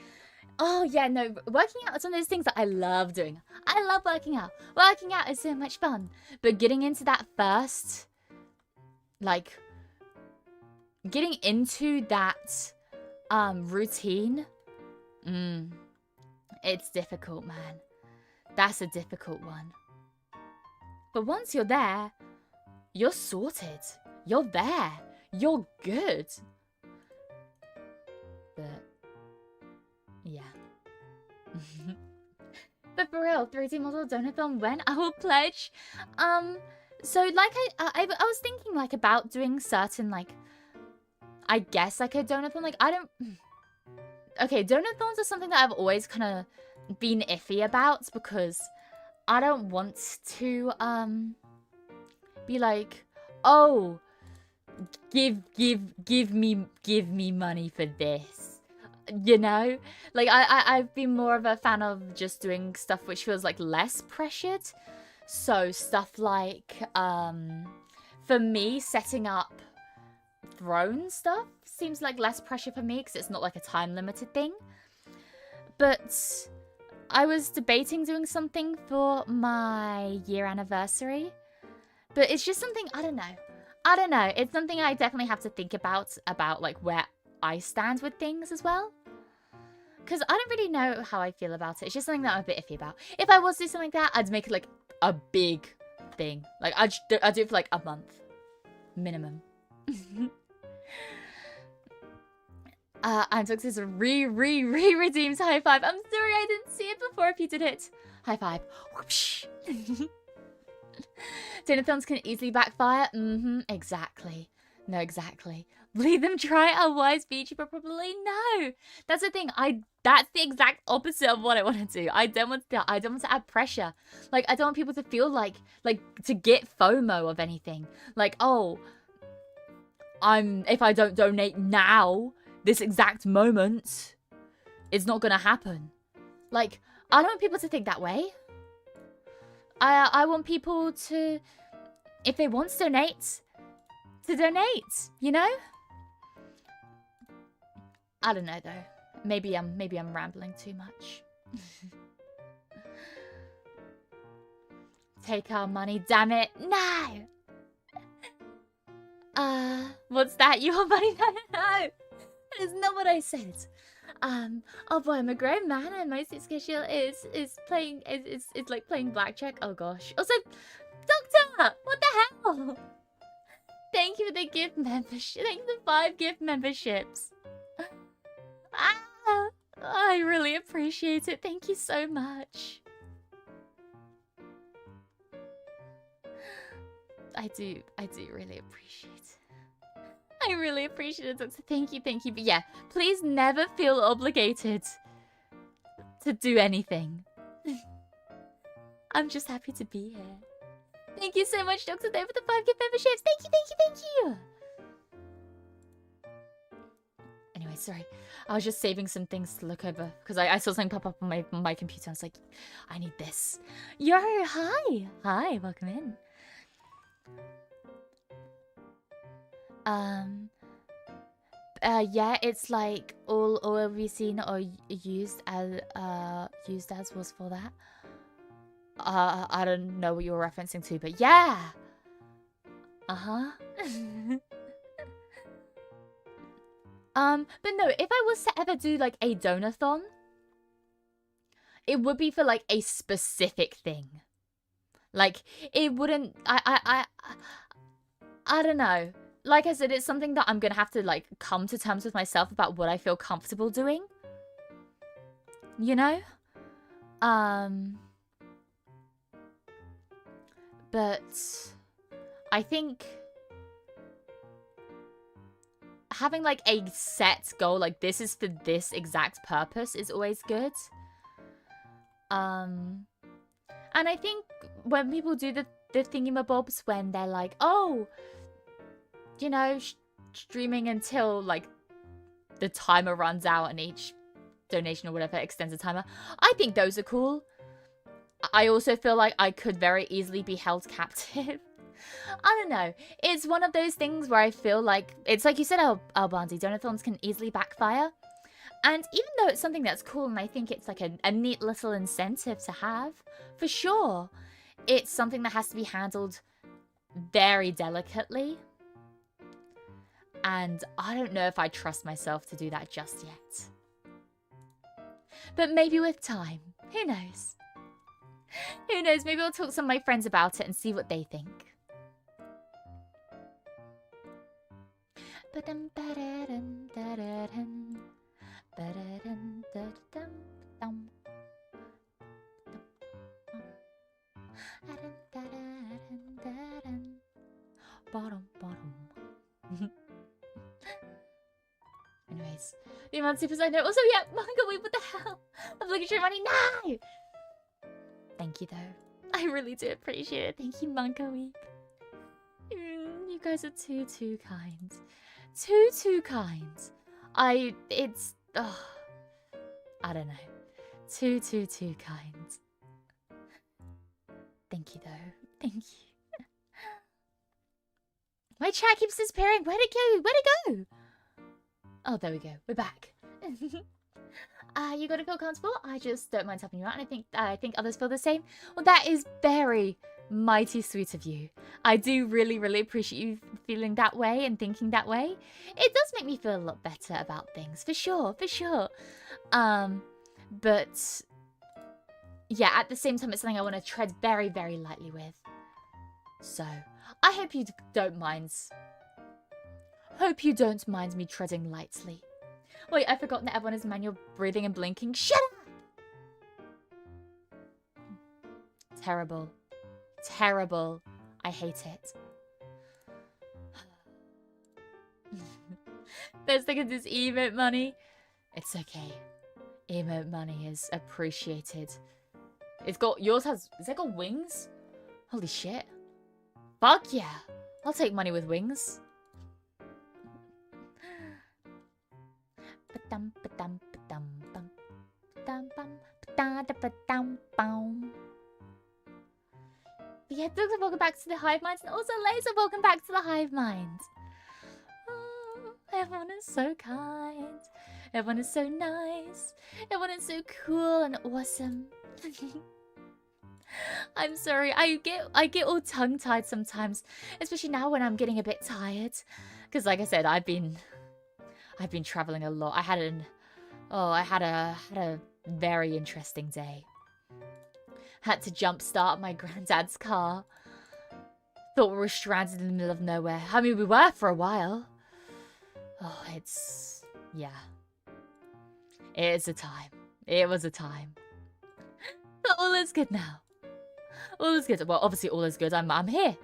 Speaker 1: Oh, yeah, no, working out is one of those things that I love doing. I love working out. Working out is so much fun. But getting into that first, like, getting into that routine, it's difficult, man. That's a difficult one. But once you're there, you're sorted. You're there. You're good. But yeah. But for real, 3D model donathon when? I will pledge. So like I was thinking like about doing certain like, I guess like a donathon. Like I don't. Okay, donathons are something that I've always kind of been iffy about because I don't want to be like, oh, give me money for this. You know, like I've been more of a fan of just doing stuff which feels like less pressured. So stuff like for me, setting up throne stuff seems like less pressure for me because it's not like a time limited thing. But I was debating doing something for my year anniversary, but it's just something I don't know. It's something I definitely have to think about like where I stand with things as well. Because I don't really know how I feel about it. It's just something that I'm a bit iffy about. If I was to do something like that, I'd make it like a big thing. Like, I'd do it for like a month. Minimum. And Toxis redeems high five. I'm sorry I didn't see it before if you did it. High five. Whoosh. Donathons can easily backfire. Exactly. No, exactly. Leave them try a wise VTuber probably no. That's the thing. That's the exact opposite of what I want to do. I don't want to add pressure. Like, I don't want people to feel like to get FOMO of anything. Like, oh, if I don't donate now, this exact moment, it's not gonna happen. Like, I don't want people to think that way. I want people to, if they want to donate, you know? I don't know though. Maybe I'm rambling too much. Take our money, damn it. No. What's that? Your money? No. That is not what I said. Oh boy, I'm a grown man and my schedule is like playing blackjack. Oh gosh. Also, Doctor, what the hell? Thank you for the gift membership. Thank you for the 5 gift memberships. I really appreciate it. Thank you so much. I do really appreciate it. I really appreciate it, Doctor. Thank you. But yeah, please never feel obligated to do anything. I'm just happy to be here. Thank you so much, Doctor, there for the 5 gift memberships. Thank you. Anyway, sorry. I was just saving some things to look over because I saw something pop up on my computer. I was like, I need this. Yo, hi. Hi, welcome in. Yeah, it's like all we've seen or used as was for that. I don't know what you were referencing to, but yeah. But no, if I was to ever do like a donathon, it would be for like a specific thing. Like, it wouldn't, I don't know. Like I said, it's something that I'm gonna have to like come to terms with myself about what I feel comfortable doing. You know? But I think having like a set goal, like this is for this exact purpose, is always good. And I think when people do the thingamabobs, when they're like, oh, you know, streaming until like the timer runs out and each donation or whatever extends the timer, I think those are cool. I also feel like I could very easily be held captive. I don't know. It's one of those things where I feel like, it's like you said, Albanzi, donathons can easily backfire. And even though it's something that's cool and I think it's like a neat little incentive to have, for sure, it's something that has to be handled very delicately. And I don't know if I trust myself to do that just yet. But maybe with time. Who knows? Who knows? Maybe I'll talk to some of my friends about it and see what they think. Anyways, the amount of super side note. Also, yeah, manga weep, what the hell? I'm looking for your money now. Thank you, though. I really do appreciate it. Thank you, Manga Weep. You guys are too kind. Too kind. I don't know. Too kind. Thank you, though. Thank you. My chat keeps disappearing. Where'd it go? Where'd it go? Oh, there we go. We're back. You gotta feel comfortable. I just don't mind helping you out, and I think others feel the same. Well, that is very mighty sweet of you. I do really appreciate you feeling that way and thinking that way. It does make me feel a lot better about things, for sure. But yeah, at the same time, it's something I want to tread very, very lightly with. So I hope you don't mind. Hope you don't mind me treading lightly. Wait, I've forgotten that everyone is manual breathing and blinking. Shut up! Terrible. Terrible. I hate it. There's thinking this emote money. It's okay. Emote money is appreciated. It's got, yours has it got wings? Holy shit. Fuck yeah. I'll take money with wings. Yeah, welcome back to the Hive Minds, and also Laser, welcome back to the Hive Minds. Oh, everyone is so kind. Everyone is so nice. Everyone is so cool and awesome. I'm sorry, I get all tongue-tied sometimes, especially now when I'm getting a bit tired. Because like I said, I've been traveling a lot. I had a very interesting day. Had to jumpstart my granddad's car. Thought we were stranded in the middle of nowhere. I mean, we were for a while. Oh, yeah. It's a time. It was a time. But all is good now. All is good. Well, obviously all is good. I'm here.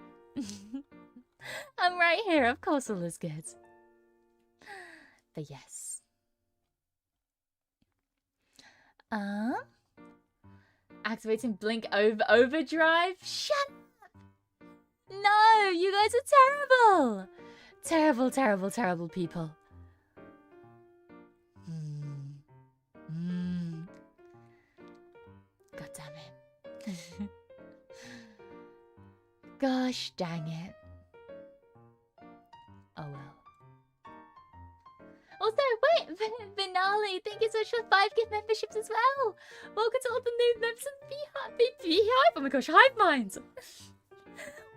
Speaker 1: I'm right here. Of course all is good. But yes. Activating blink overdrive? Shut up! No! You guys are terrible! Terrible, terrible, terrible people. God damn it. Gosh dang it. Oh well. Also, wait, Finale, thank you so much for 5 gift memberships as well. Welcome to all the new members of Beehive. Oh my gosh, Hive Minds.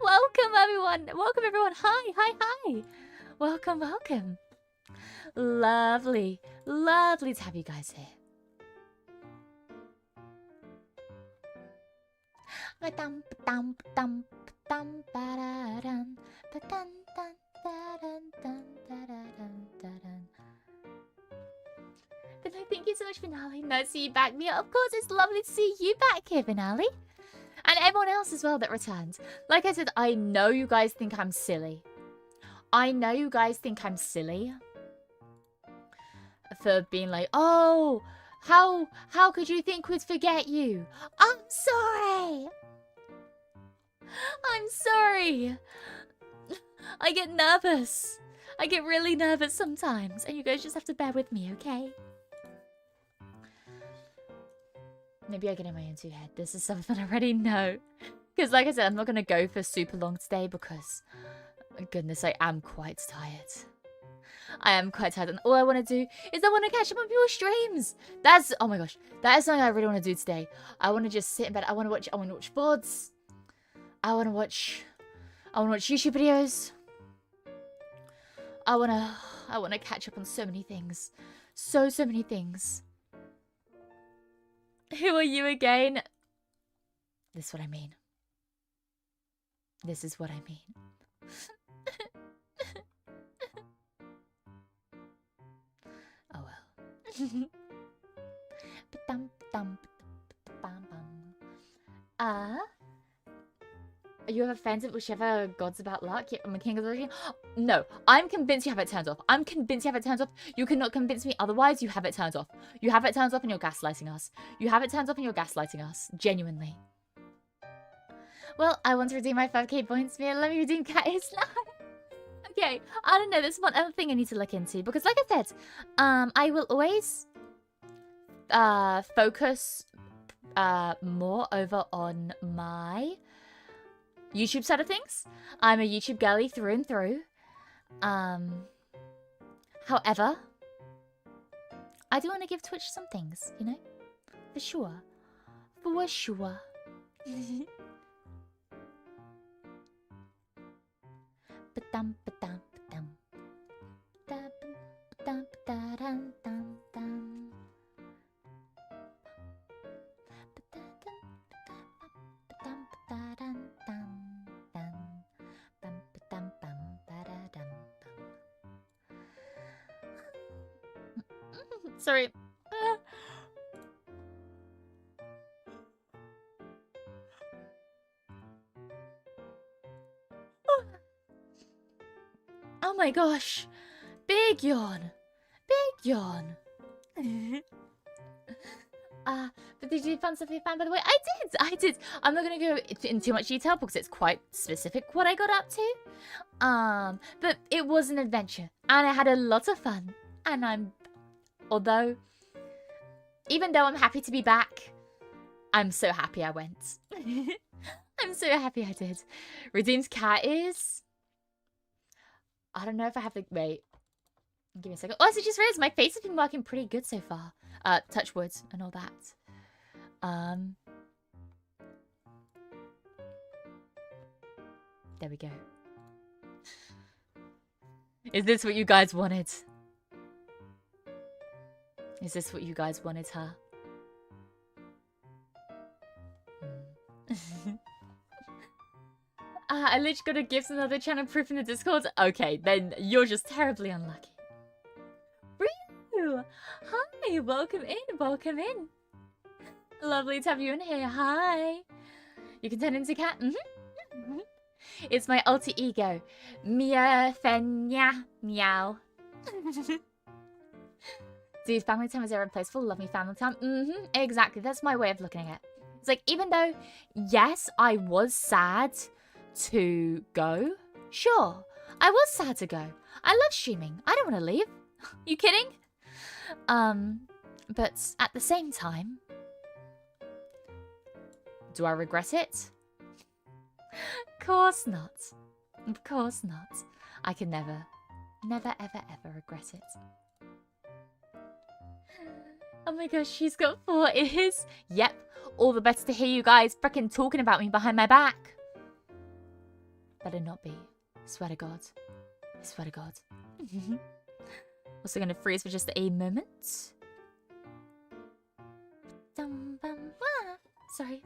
Speaker 1: Welcome everyone. Welcome everyone. Hi, hi, hi. Welcome, welcome. Lovely, lovely to have you guys here. Thank you so much, Finale. Nice to see you back, Mia. Of course, it's lovely to see you back here, Finale. And everyone else as well that returned. Like I said, I know you guys think I'm silly. I know you guys think I'm silly. For being like, oh, how could you think we'd forget you? I'm sorry. I'm sorry. I get nervous. I get really nervous sometimes. And you guys just have to bear with me, okay? Maybe I get in my own head. This is something I already know. Because like I said, I'm not going to go for super long today because, goodness, I am quite tired. I am quite tired. And all I want to do is I want to catch up on people's streams. Oh my gosh. That is something I really want to do today. I want to just sit in bed. I want to watch VODs. I want to watch YouTube videos. I want to catch up on so many things. So many things. Who are you again? This is what I mean. This is what I mean. Oh well. You have a fans of whichever gods about luck? Yeah, I'm a king of the No, I'm convinced you have it turned off. I'm convinced you have it turned off. You cannot convince me otherwise. You have it turned off. You have it turned off and you're gaslighting us. You have it turned off and you're gaslighting us. Genuinely. Well, I want to redeem my 5k points. Let me redeem Cat Islam. Okay, I don't know. There's one other thing I need to look into. Because like I said, I will always focus more over on my YouTube side of things. I'm a YouTube girly through and through. However, I do want to give Twitch some things, you know? For sure. For sure. Sorry. Oh my gosh. Big yawn. Big yawn. But did you find something fun, by the way? I did. I'm not going to go in too much detail because it's quite specific what I got up to. But it was an adventure and I had a lot of fun. And even though I'm happy to be back, I'm so happy I went. I'm so happy I did. Redeemed cat is... I don't know if I have to... Wait. Give me a second. Oh, so just realized my face has been working pretty good so far. Touch wood and all that. There we go. Is this what you guys wanted? Is this what you guys wanted, huh? I literally got a gift and another channel proof in the Discord. Okay, then you're just terribly unlucky. Ryu! Hi, welcome in, welcome in. Lovely to have you in here, hi. You can turn into cat. It's my alter ego, Mia Fenimore. Meow. Dude, family time is irreplaceable. Love me family time. Exactly, that's my way of looking at it. It's like, even though, yes, I was sad to go. Sure, I was sad to go. I love streaming. I don't want to leave. You kidding? But at the same time, do I regret it? Of course not. Of course not. I can never, ever regret it. Oh my gosh, she's got 4 ears. Yep, all the better to hear you guys frickin' talking about me behind my back. Better not be. Swear to God. I swear to God. Also gonna freeze for just a moment. Sorry.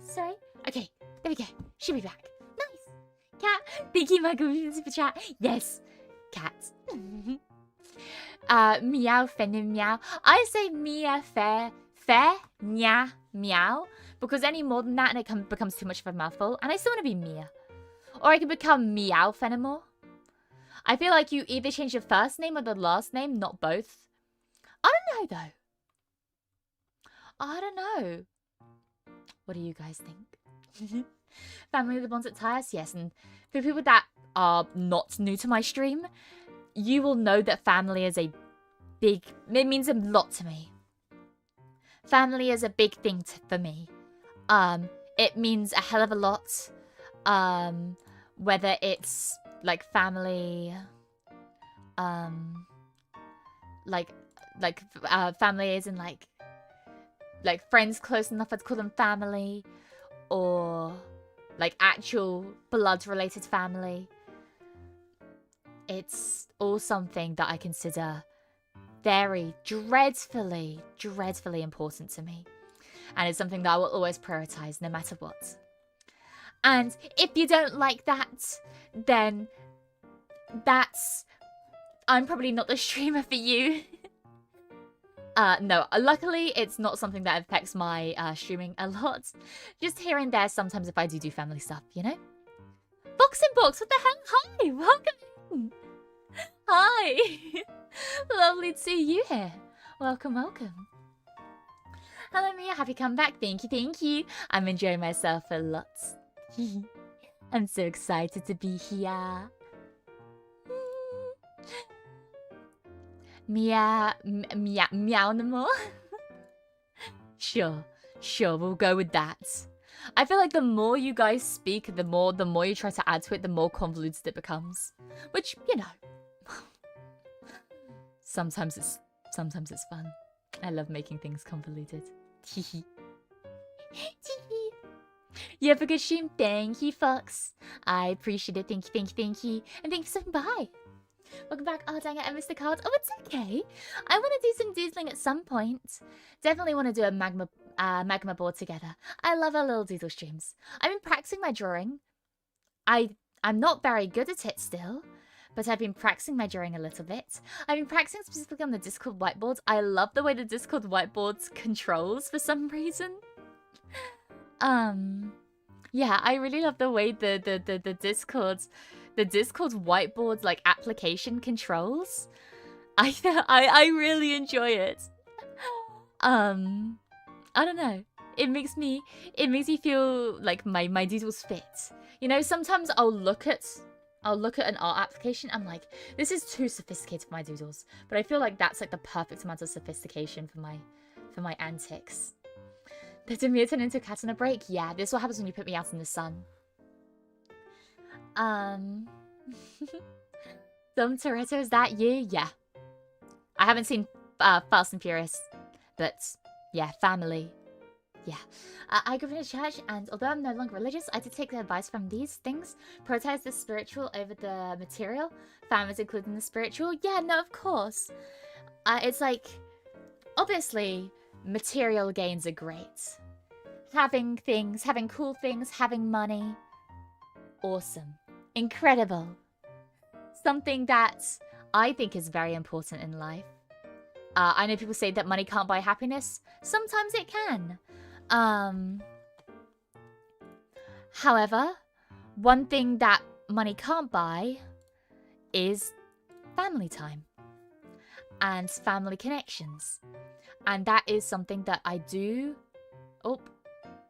Speaker 1: Okay, there we go. She'll be back. Nice. Cat. Thank you, Michael, for the super chat. Yes. Cat. Meow, Fenimeme. I say Mia meow, because any more than that and it becomes too much of a mouthful, and I still want to be Mia. Or I could become Meow Fenimore. I feel like you either change your first name or the last name, not both. I don't know, though. I don't know. What do you guys think? Family, the bonds that tie us? Yes, and for people that are not new to my stream, you will know that family is a big... It means a lot to me. Family is a big thing for me. It means a hell of a lot. Whether it's like family, family is in like friends close enough I'd call them family, or like actual blood related family. It's all something that I consider very dreadfully important to me, and it's something that I will always prioritize no matter what. And if you don't like that, then I'm probably not the streamer for you. No, luckily it's not something that affects my streaming a lot. Just here and there sometimes if I do family stuff, you know? Box and Box, what the hell? Hi, welcome in. Hi. Lovely to see you here. Welcome. Hello Mia, happy comeback. Thank you. I'm enjoying myself a lot. I'm so excited to be here. Meow no more. Sure, we'll go with that. I feel like the more you guys speak, the more you try to add to it, the more convoluted it becomes. Which, you know, sometimes it's fun. I love making things convoluted. You have a good stream. Thank you, Fox. I appreciate it. Thank you. And thank you for stopping by. Welcome back. Oh, dang it, I missed the cards. Oh, it's okay. I want to do some doodling at some point. Definitely want to do a magma board together. I love our little doodle streams. I've been practicing my drawing. I'm not very good at it still, but I've been practicing my drawing a little bit. I've been practicing specifically on the Discord whiteboards. I love the way the Discord whiteboards controls for some reason. Yeah, I really love the way the Discord's whiteboards like application controls. I really enjoy it. I don't know. It makes me feel like my doodles fit. You know, sometimes I'll look at an art application. I'm like, this is too sophisticated for my doodles. But I feel like that's like the perfect amount of sophistication for my antics. Did Mia turn into a cat on a break? Yeah, this is what happens when you put me out in the sun. Some Toretto's that year? Yeah. I haven't seen Fast and Furious, but yeah, family. Yeah. I grew up in a church, and although I'm no longer religious, I did take the advice from these things. Prioritize the spiritual over the material. Families including the spiritual. Yeah, no, of course. It's like, obviously, material gains are great. Having things, having cool things, having money. Awesome. Incredible. Something that I think is very important in life. I know people say that money can't buy happiness. Sometimes it can. However, one thing that money can't buy is family time and family connections. And that is something that I do... Oh,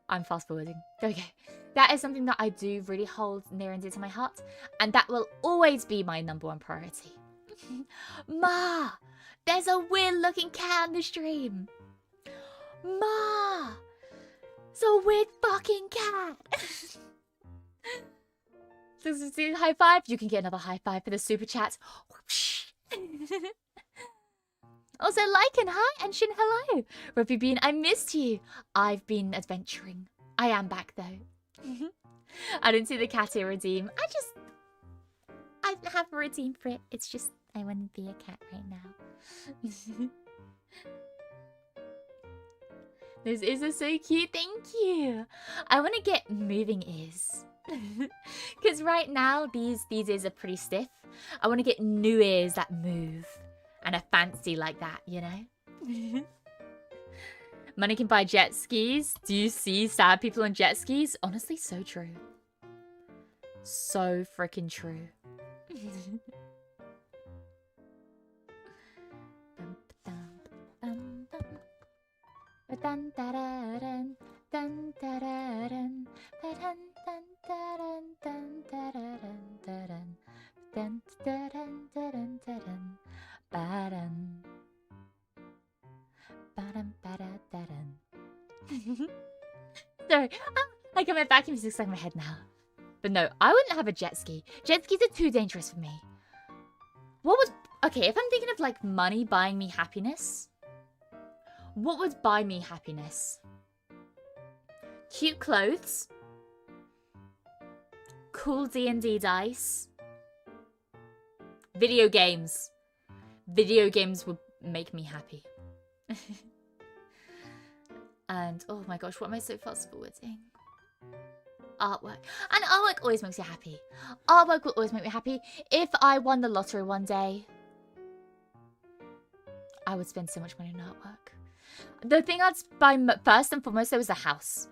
Speaker 1: I'm fast forwarding. Okay. That is something that I do really hold near and dear to my heart. And that will always be my #1 priority. Ma! There's a weird looking cat on the stream. Ma! It's a weird fucking cat. High five. You can get another high five for the super chat. Also, and hi, and Shin, hello. Where have you been? I missed you. I've been adventuring. I am back though. I didn't see the cat here redeem. I have a redeem for it. It's just I want to be a cat right now. This is so cute. Thank you. I want to get moving ears. Because right now, these ears are pretty stiff. I want to get new ears that move. And a fancy like that, you know? Money can buy jet skis. Do you see sad people on jet skis? Honestly, so true. So freaking true. Sorry, I got my vacuum music stuck in my head now. But no, I wouldn't have a jet ski. Jet skis are too dangerous for me. What would... Okay, if I'm thinking of like money buying me happiness, what would buy me happiness? Cute clothes. Cool D&D dice. Video games. Video games would make me happy. And, oh my gosh, what am I so fast forwarding? Artwork. And artwork always makes you happy. Artwork will always make me happy. If I won the lottery one day, I would spend so much money on artwork. The thing I'd buy first and foremost, though, is a house.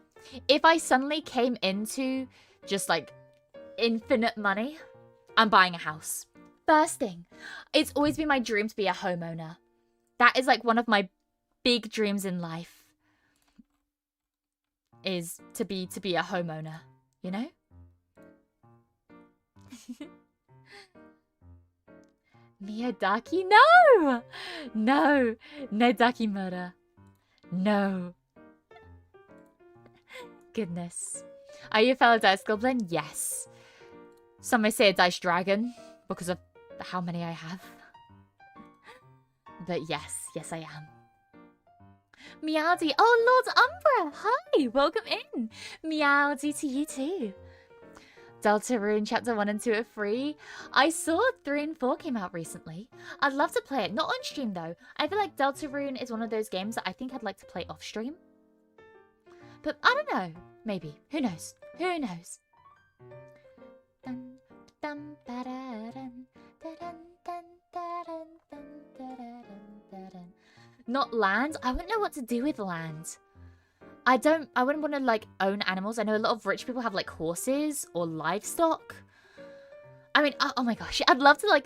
Speaker 1: If I suddenly came into just, like, infinite money, I'm buying a house. First thing. It's always been my dream to be a homeowner. That is, like, one of my big dreams in life. Is to be a homeowner, you know? Miyadaki? No! No! No Daki murder. No. Goodness. Are you a fellow dice goblin? Yes. Some may say a dice dragon because of how many I have. But yes, yes I am. Meowdy. Oh, Lord Umbra. Hi, welcome in. Meowdy to you too. Deltarune Chapter 1 and 2 are free. I saw 3 and 4 came out recently. I'd love to play it. Not on stream though. I feel like Deltarune is one of those games that I think I'd like to play off stream. But I don't know. Maybe. Who knows? Who knows? Not land. I wouldn't know what to do with land. I wouldn't want to like own animals. I know a lot of rich people have like horses or livestock. I mean, oh my gosh, I'd love to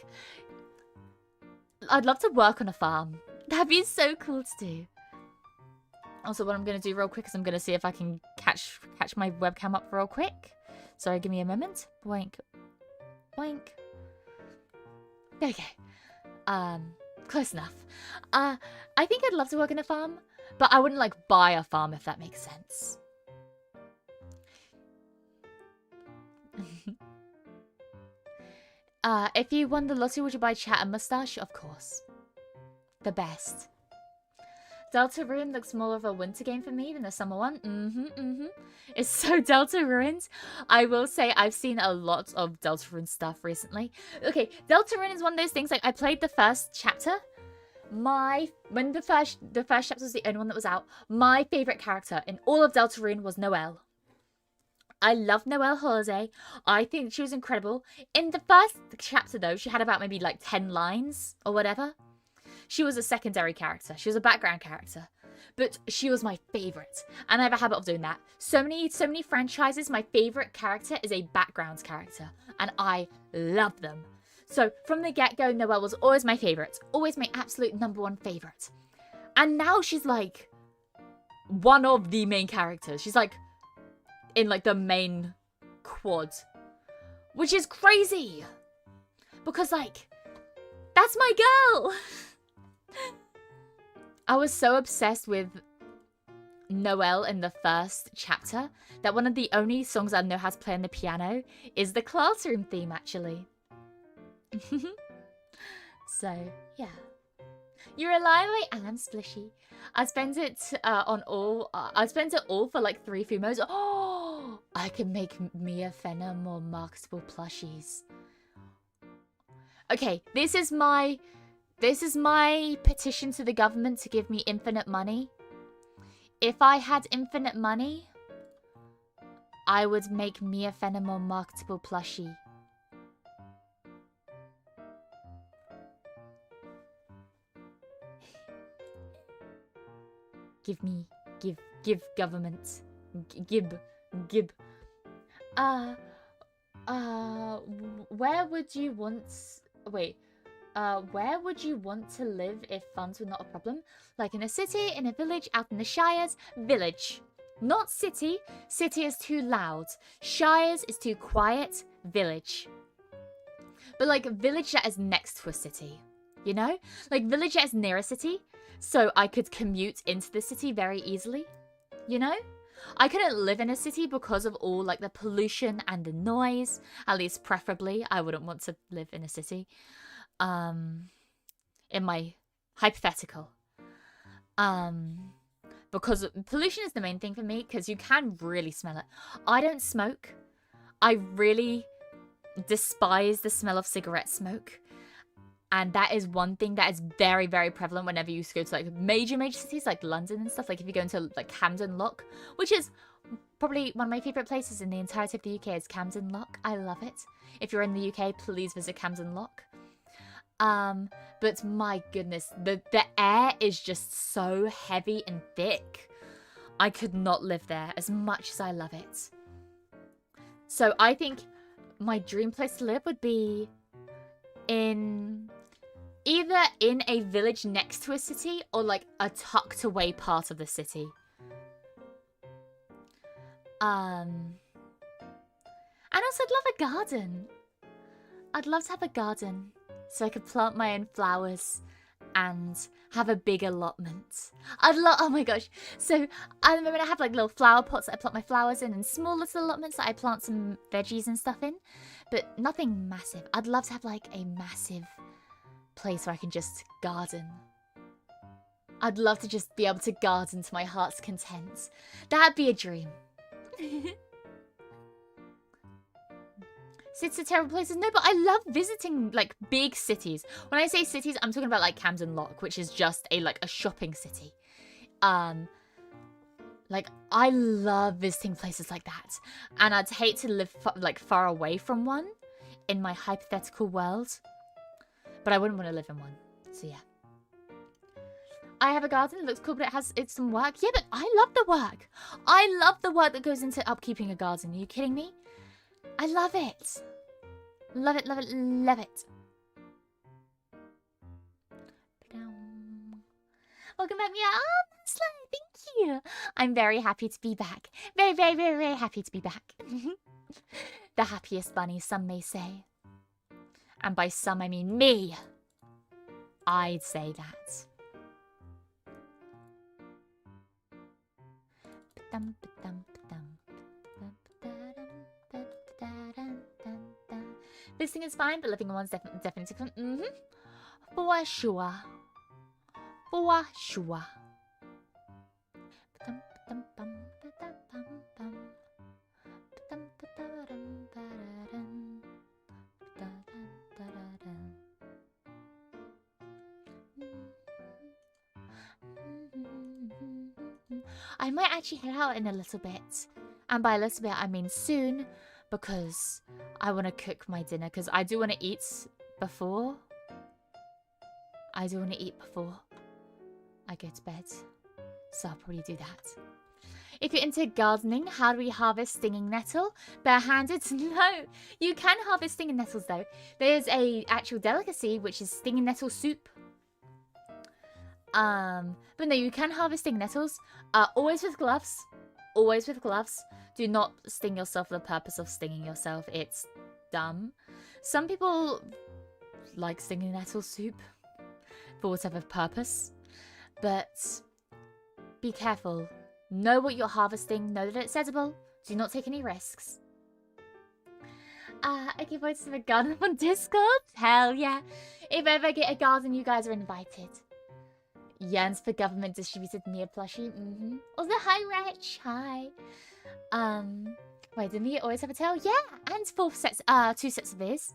Speaker 1: work on a farm. That'd be so cool to do. Also, what I'm going to do real quick is I'm going to see if I can catch my webcam up real quick. Sorry, give me a moment. Boink. Boink. There we go. Close enough. I think I'd love to work on a farm, but I wouldn't like buy a farm if that makes sense. If you won the lottery, would you buy Chat and Mustache? Of course. The best. Deltarune looks more of a winter game for me than a summer one. It's so Deltarune. I will say I've seen a lot of Deltarune stuff recently. Okay, Deltarune is one of those things, like I played the first chapter. When the first chapter was the only one that was out, my favourite character in all of Deltarune was Noelle. I love Noelle Holiday. I think she was incredible. In the first chapter though, she had about maybe like 10 lines or whatever. She was a secondary character. She was a background character. But she was my favourite. And I have a habit of doing that. So many franchises, my favourite character is a background character. And I love them. So from the get-go, Noelle was always my favourite. Always my absolute #1 favourite. And now she's like one of the main characters. She's like in like the main quad. Which is crazy. Because like, that's my girl. I was so obsessed with Noelle in the first chapter that one of the only songs I know how to play on the piano is the classroom theme, actually. So, yeah. You're alive, I am Splishy. I spent it I spent it all for like 3 Fumos. Oh, I can make Mia Fenimore marketable plushies. Okay, this is my petition to the government to give me infinite money. If I had infinite money, I would make Mia Fenimore marketable plushie. Give government. Give. Where would you want... Wait. Where would you want to live if funds were not a problem? Like in a city, in a village, out in the Shires? Village. Not city. City is too loud. Shires is too quiet. Village. But like a village that is next to a city. You know? Like village that is near a city. So I could commute into the city very easily. You know? I couldn't live in a city because of all like the pollution and the noise. At least preferably, I wouldn't want to live in a city. In my hypothetical. Because pollution is the main thing for me, because you can really smell it. I don't smoke. I really despise the smell of cigarette smoke. And that is one thing that is very, very prevalent whenever you go to like major cities like London and stuff. Like if you go into like Camden Lock, which is probably one of my favourite places in the entirety of the UK is Camden Lock. I love it. If you're in the UK, please visit Camden Lock. But my goodness, the air is just so heavy and thick. I could not live there as much as I love it. So I think my dream place to live would be either in a village next to a city or like a tucked away part of the city. And also I'd love a garden. I'd love to have a garden. So I could plant my own flowers and have a big allotment. Oh my gosh. So at the moment I have like little flower pots that I plant my flowers in and small little allotments that I plant some veggies and stuff in. But nothing massive. I'd love to have like a massive place where I can just garden. I'd love to just be able to garden to my heart's content. That'd be a dream. Cities are terrible places. No, but I love visiting like big cities. When I say cities, I'm talking about like Camden Lock, which is just a shopping city. Like I love visiting places like that, and I'd hate to live far away from one in my hypothetical world. But I wouldn't want to live in one. So yeah. I have a garden. It looks cool, but it's some work. Yeah, but I love the work. I love the work that goes into upkeeping a garden. Are you kidding me? I love it. Love it, love it, love it. Welcome back, Mia. Oh, thank you. I'm very happy to be back. Very, very, very, very happy to be back. The happiest bunny, some may say. And by some, I mean me. I'd say that. This thing is fine, but living in one's definitely different. For sure. For sure. I might actually head out in a little bit. And by a little bit, I mean soon. Because I want to cook my dinner. Because I do want to eat before. I go to bed. So I'll probably do that. If you're into gardening, how do we harvest stinging nettle? Barehanded? No. You can harvest stinging nettles though. There's a actual delicacy which is stinging nettle soup. But no, you can harvest stinging nettles. Always with gloves. Always with gloves. Do not sting yourself for the purpose of stinging yourself. It's dumb. Some people like stinging nettle soup for whatever purpose. But be careful. Know what you're harvesting. Know that it's edible. Do not take any risks. I give voice to a garden on Discord. Hell yeah. If I ever get a garden, you guys are invited. Yearns for government distributed Mia plushie. Also, hi Rich. Hi. Wait, did Mia always have a tail? Yeah, and 2 sets of ears.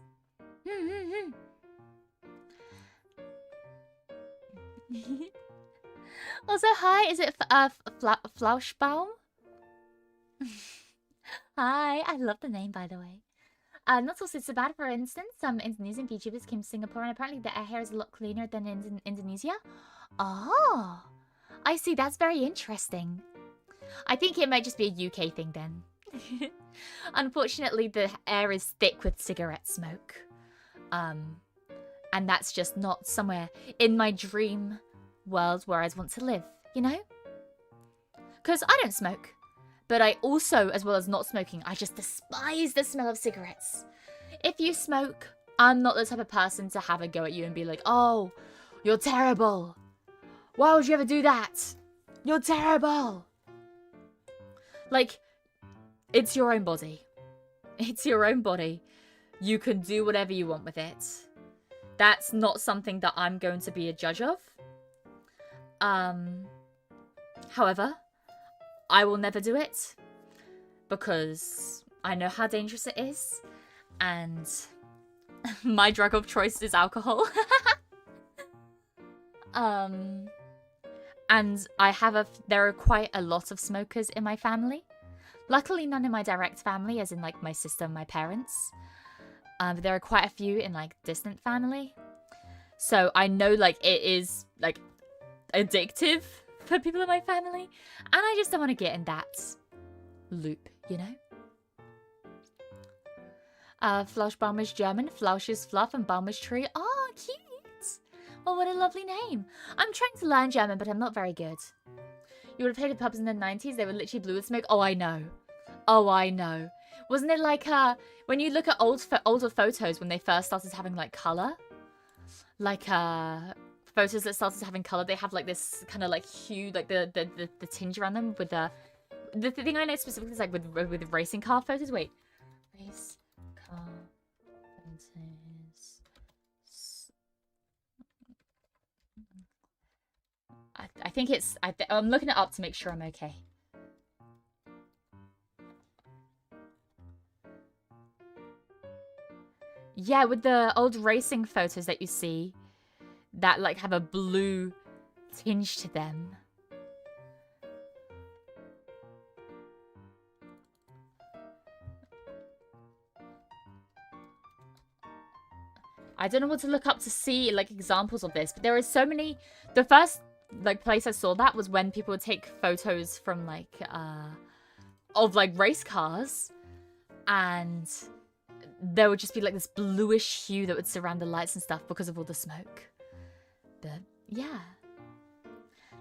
Speaker 1: Also, hi, is it Flauschbaum? Hi, I love the name, by the way. Not also so bad, for instance, some Indonesian VTubers came to Singapore and apparently the air here is a lot cleaner than in Indonesia. Oh, I see, that's very interesting. I think it might just be a UK thing then. Unfortunately, the air is thick with cigarette smoke. And that's just not somewhere in my dream world where I'd want to live, you know? Because I don't smoke. But I also, as well as not smoking, I just despise the smell of cigarettes. If you smoke, I'm not the type of person to have a go at you and be like, oh, you're terrible. Why would you ever do that? You're terrible. Like, it's your own body. It's your own body. You can do whatever you want with it. That's not something that I'm going to be a judge of. However, I will never do it because I know how dangerous it is, and my drug of choice is alcohol. And there are quite a lot of smokers in my family. Luckily, none in my direct family, as in like my sister and my parents. But there are quite a few in like distant family. So I know like it is like addictive for people in my family. And I just don't want to get in that loop, you know? Flauschbaum is German. Flausch is fluff and Baum is tree. Oh, cute. Oh, what a lovely name. I'm trying to learn German, but I'm not very good. You would have played the pubs in the 90s. They were literally blue with smoke. Oh, I know. Oh, I know. Wasn't it like when you look at older photos when they first started having like color? Like photos that started having color, they have like this kind of like hue, like the tinge around them with the thing I know specifically is like with racing car photos. Wait. Race car photos. I think it's I'm looking it up to make sure I'm okay. Yeah, with the old racing photos that you see that like have a blue tinge to them. I don't know what to look up to see like examples of this, but there are so many. The first like place I saw that was when people would take photos from like of like race cars, and there would just be like this bluish hue that would surround the lights and stuff because of all the smoke. But yeah,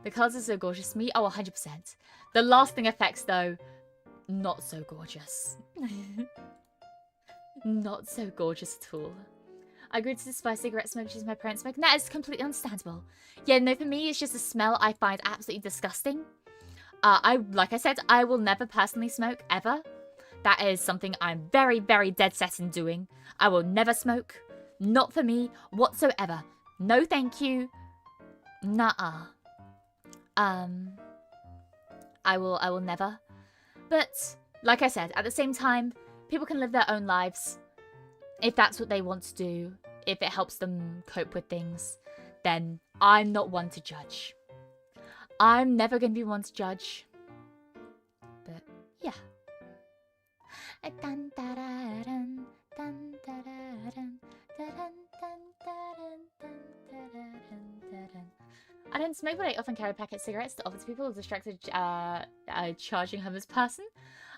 Speaker 1: the colors are so gorgeous. Me, oh, 100%. The lasting effects though, not so gorgeous. Not so gorgeous at all. I grew to despise cigarette smoke because my parents smoke. And that is completely understandable. Yeah, no, for me, it's just a smell I find absolutely disgusting. Like I said, I will never personally smoke, ever. That is something I'm very, very dead set in doing. I will never smoke. Not for me, whatsoever. No thank you. Nuh-uh. I will never. But, like I said, at the same time, people can live their own lives. If that's what they want to do, if it helps them cope with things, then I'm not one to judge. I'm never going to be one to judge. But, yeah. I don't smoke, but I often carry a packet of cigarettes to offer to people who are distracted charging homeless person.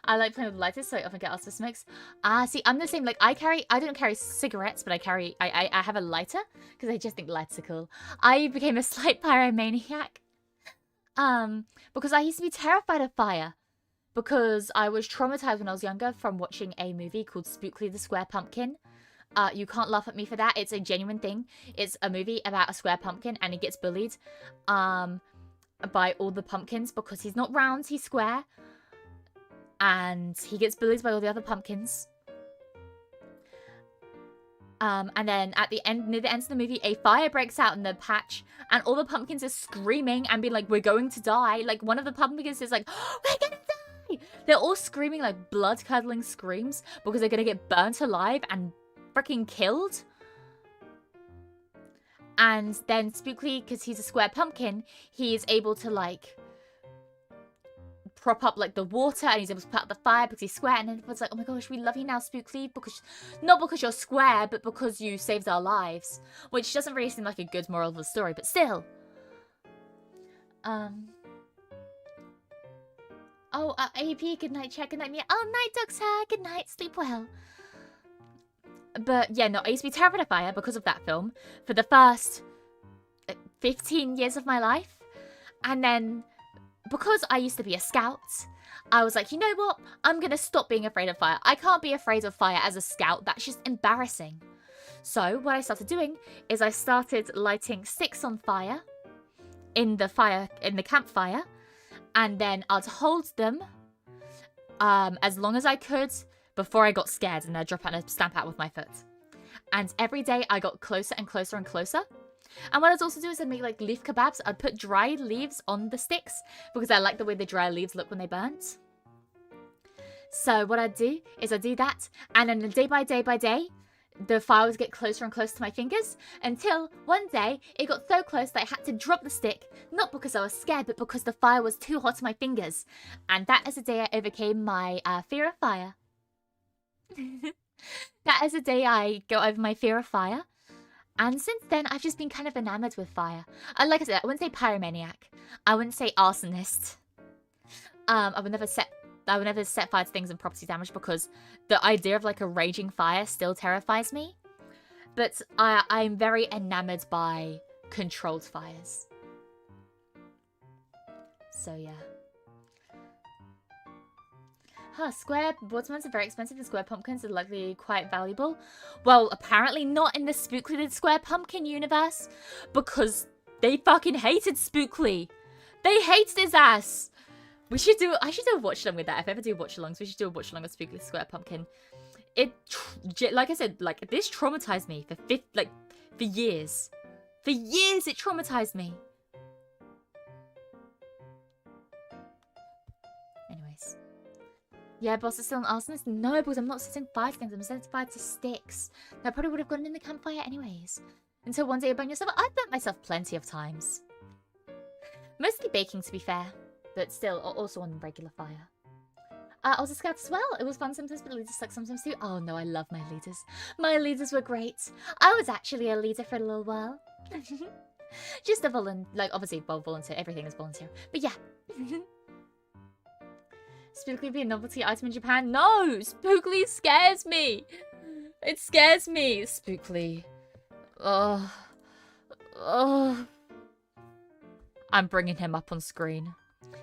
Speaker 1: I like playing with lighters, so I often get asked for smokes. See, I'm the same. Like, I don't carry cigarettes, but I have a lighter, because I just think lighters are cool. I became a slight pyromaniac. Because I used to be terrified of fire. Because I was traumatized when I was younger from watching a movie called Spookly the Square Pumpkin. You can't laugh at me for that. It's a genuine thing. It's a movie about a square pumpkin, and he gets bullied by all the pumpkins because he's not round, he's square. And he gets bullied by all the other pumpkins. And then at the end, near the end of the movie, a fire breaks out in the patch, and all the pumpkins are screaming and being like, "We're going to die." Like, one of the pumpkins is like, "Oh, we're gonna die!" They're all screaming like blood-curdling screams because they're gonna get burnt alive and freaking killed. And then Spookly, because he's a square pumpkin, he is able to like prop up like the water, and he's able to put out the fire because he's square. And then everyone's like, "Oh my gosh, we love you now, Spookly, because not because you're square, but because you saved our lives," which doesn't really seem like a good moral of the story, but still. AP, good night, chat, good night, Mia. Oh, night, Doctor, good night, sleep well. But yeah, no, I used to be terrified of fire because of that film for the first 15 years of my life. And then, because I used to be a scout, I was like, you know what? I'm going to stop being afraid of fire. I can't be afraid of fire as a scout. That's just embarrassing. So what I started doing is I started lighting sticks on fire in the campfire. And then I'd hold them as long as I could before I got scared, and I'd drop out and stamp out with my foot. And every day I got closer and closer and closer. And what I'd also do is I'd make like leaf kebabs. I'd put dried leaves on the sticks because I like the way the dry leaves look when they burnt. So what I'd do is I'd do that, and then day by day by day, the fire would get closer and closer to my fingers until one day it got so close that I had to drop the stick, not because I was scared, but because the fire was too hot to my fingers. And that is the day I overcame my fear of fire. That is the day I got over my fear of fire. And since then, I've just been kind of enamored with fire. Like I said, I wouldn't say pyromaniac. I wouldn't say arsonist. I would never set fire to things and property damage because the idea of like a raging fire still terrifies me. But I'm very enamored by controlled fires. So yeah. Square watermelons are very expensive and square pumpkins are likely quite valuable. Well, apparently not in the Spookly the Square Pumpkin universe, because they fucking hated Spookly. They hated his ass. I should do a watch along with that. If I ever do watch alongs, we should do a watch along with Spookly the Square Pumpkin. Like I said, like this traumatized me for years. For years it traumatized me. Anyways. Yeah, boss is still an arsonist? No, because I'm not setting fire to things. I'm setting fire to sticks. That probably would have gone in the campfire anyways. Until one day you burn yourself. I've burnt myself plenty of times. Mostly baking, to be fair. But still, also on regular fire. I was a scout as well. It was fun sometimes, but leaders suck sometimes too. Oh no, I love my leaders. My leaders were great. I was actually a leader for a little while. Just a volunteer. Like, obviously, well, volunteer. Everything is volunteer. But yeah. Spookly be a novelty item in Japan? No! Spookly scares me! It scares me! Spookly. Ugh. Ugh. I'm bringing him up on screen.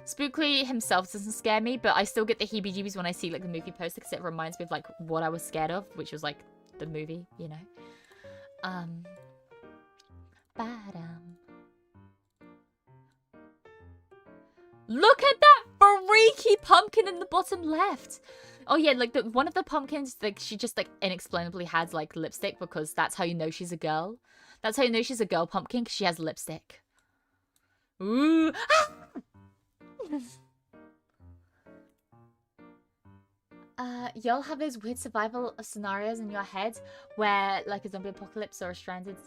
Speaker 1: Spookly himself doesn't scare me, but I still get the heebie-jeebies when I see, like, the movie poster, because it reminds me of, like, what I was scared of, which was, like, the movie, you know? Look at that freaky pumpkin in the bottom left! Oh yeah, like, one of the pumpkins, like, she just, like, inexplicably has, like, lipstick, because that's how you know she's a girl. That's how you know she's a girl pumpkin, because she has lipstick. Ooh! You'll have those weird survival scenarios in your head where, like, a zombie apocalypse or a stranded,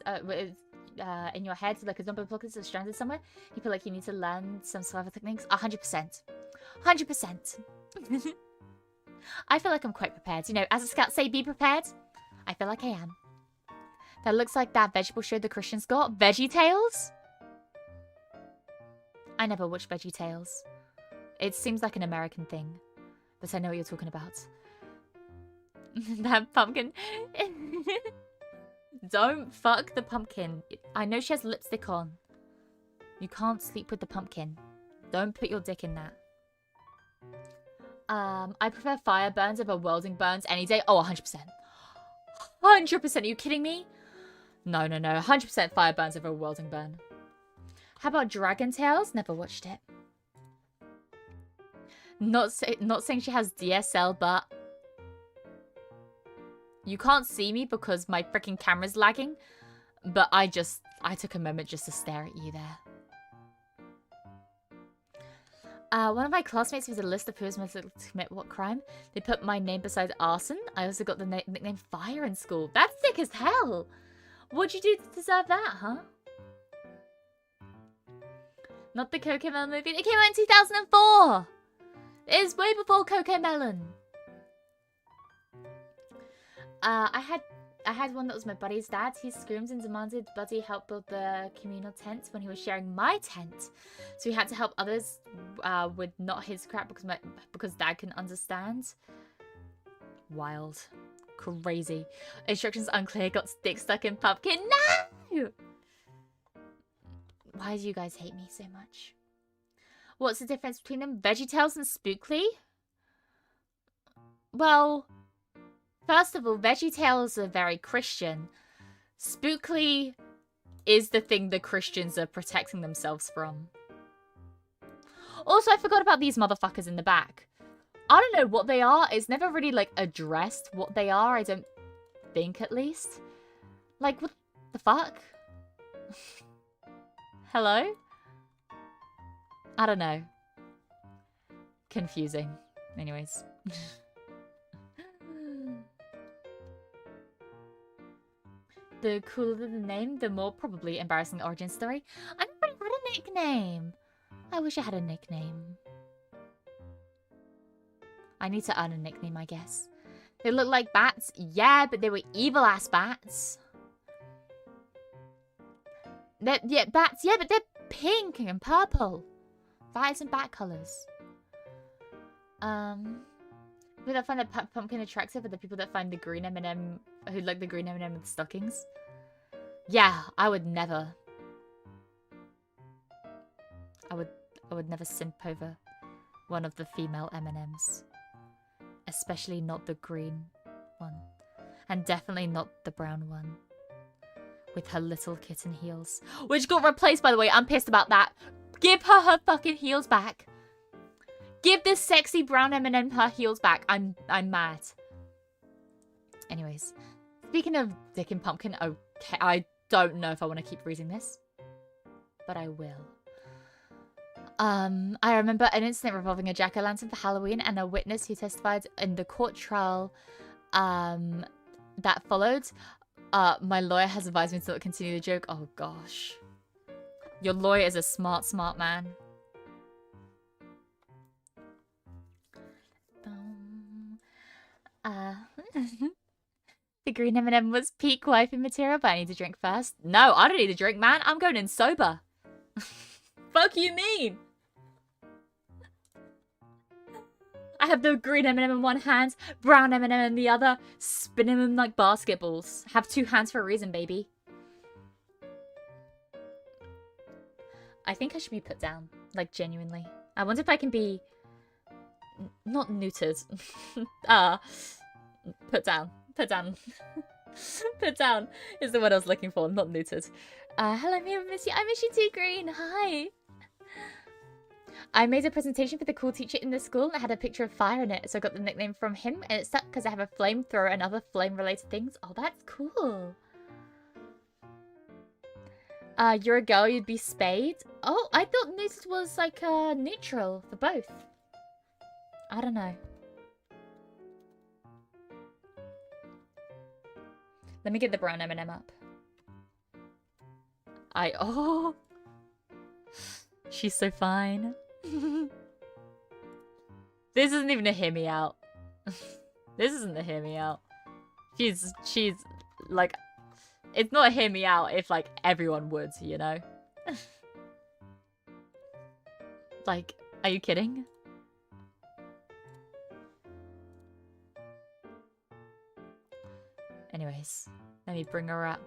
Speaker 1: in your head, like a zombie apocalypse or stranded somewhere. You feel like you need to learn some survival techniques. 100%. 100%. I feel like I'm quite prepared. You know, as a scout say, be prepared. I feel like I am. That looks like that vegetable show the Christians got. VeggieTales? I never watched VeggieTales. It seems like an American thing. But I know what you're talking about. That pumpkin. Don't fuck the pumpkin. I know she has lipstick on. You can't sleep with the pumpkin. Don't put your dick in that. I prefer fire burns over welding burns any day. Oh, 100%. 100%. Are you kidding me? No, no, no. 100% fire burns over a welding burn. How about Dragon Tales? Never watched it. Not saying she has DSL, but you can't see me because my freaking camera's lagging. But I took a moment just to stare at you there. One of my classmates has a list of who was most likely to commit what crime. They put my name beside arson. I also got the nickname Fire in school. That's sick as hell. What'd you do to deserve that, huh? Not the Cocomelon movie. It came out in 2004. It's way before Cocomelon. I had one that was my buddy's dad. He screamed and demanded Buddy help build the communal tent when he was sharing my tent. So he had to help others with not his crap because dad can understand. Wild. Crazy. Instructions unclear. Got stick stuck in pumpkin. No! Why do you guys hate me so much? What's the difference between them? VeggieTales and Spookly? Well, first of all, VeggieTales are very Christian. Spookly is the thing the Christians are protecting themselves from. Also, I forgot about these motherfuckers in the back. I don't know what they are. It's never really, like, addressed what they are. I don't think, at least. Like, what the fuck? Hello? I don't know. Confusing. Anyways. The cooler the name, the more probably embarrassing origin story. I never had a nickname. I wish I had a nickname. I need to earn a nickname, I guess. They look like bats. Yeah, but they were evil-ass bats. Yeah, bats. Yeah, but they're pink and purple. That isn't bat colours. People that find the pumpkin attractive are the people that find the green M&M, who like the green M&M with stockings. Yeah, I would never. I would never simp over one of the female M&Ms. Especially not the green one. And definitely not the brown one. With her little kitten heels. Which got replaced, by the way. I'm pissed about that. Give her fucking heels back. Give this sexy brown M&M her heels back. I'm mad. Anyways. Speaking of Dick and Pumpkin, okay, I don't know if I want to keep reading this. But I will. I remember an incident revolving a jack-o'-lantern for Halloween and a witness who testified in the court trial that followed. My lawyer has advised me to not continue the joke. Oh, gosh. Your lawyer is a smart man. The green M&M was peak wifey material, but I need to drink first. No, I don't need to drink, man. I'm going in sober. Fuck you mean? I have the green M&M in one hand, brown M&M in the other, spinning them like basketballs. Have two hands for a reason, baby. I think I should be put down, like genuinely. I wonder if I can be not neutered. Put down. Put down. Put down is the word I was looking for, not neutered. Hello, Mia, I miss you. I miss you too, Green. Hi. I made a presentation for the cool teacher in the school and I had a picture of fire in it, so I got the nickname from him and it stuck because I have a flamethrower and other flame-related things. Oh, that's cool. You're a girl, you'd be spade. Oh, I thought neutered was like neutral for both. I don't know. Let me get the brown M&M up. Oh. She's so fine. This isn't even a hear me out. This isn't a hear me out. She's like, it's not a hear me out if like everyone would, you know? Like, are you kidding? Anyways, let me bring her up.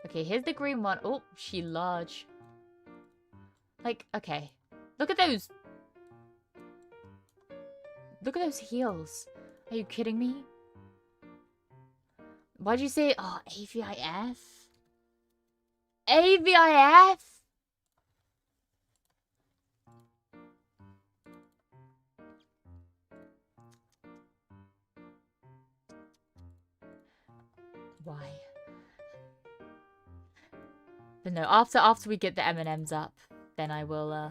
Speaker 1: Okay, here's the green one. Oh, she large. Like, okay. Look at those. Look at those heels. Are you kidding me? Why'd you say, oh, AVIF? AVIF? Why? But no, after we get the M&Ms up, then I will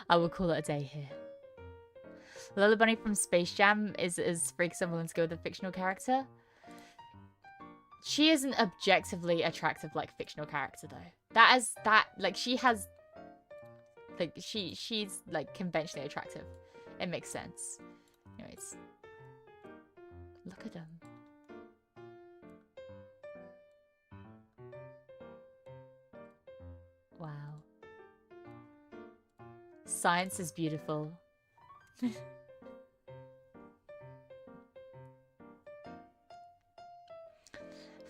Speaker 1: call it a day here. Lola Bunny from Space Jam is freaks I'm willing to go with a fictional character. She isn't objectively attractive like fictional character though. Like she has like she's like conventionally attractive. It makes sense. Anyways. Look at them. Wow. Science is beautiful.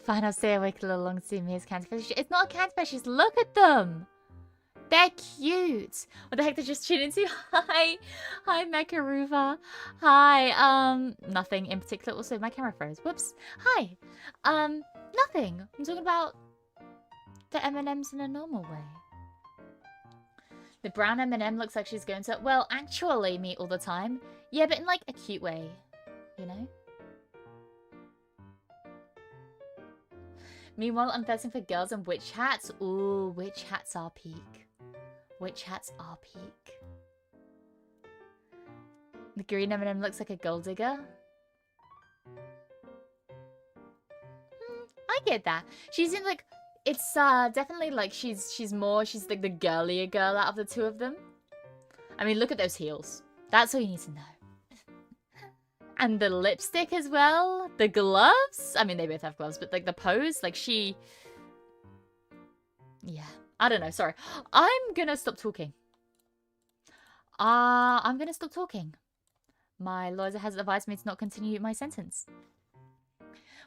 Speaker 1: Fine, I'll stay awake a little longer to see Mia's candy fishes. It's not a candy fishes. Look at them. They're cute. What the heck did I just tune into? Hi. Hi, Mekaruva. Hi. Nothing in particular. Also, my camera froze. Whoops. Hi. Nothing. I'm talking about the M&Ms in a normal way. The brown M&M looks like she's going to, well, actually meet all the time. Yeah, but in like a cute way. You know? Meanwhile, I'm thirsting for girls and witch hats. Ooh, witch hats are peak. Witch hats are peak. The green M&M looks like a gold digger. I get that. She's in like, it's definitely like she's like the girlier girl out of the two of them. I mean, look at those heels. That's all you need to know. And the lipstick as well. The gloves. I mean, they both have gloves, but like the pose, like she... Yeah. I don't know. Sorry. I'm gonna stop talking. I'm gonna stop talking. My lawyer has advised me to not continue my sentence.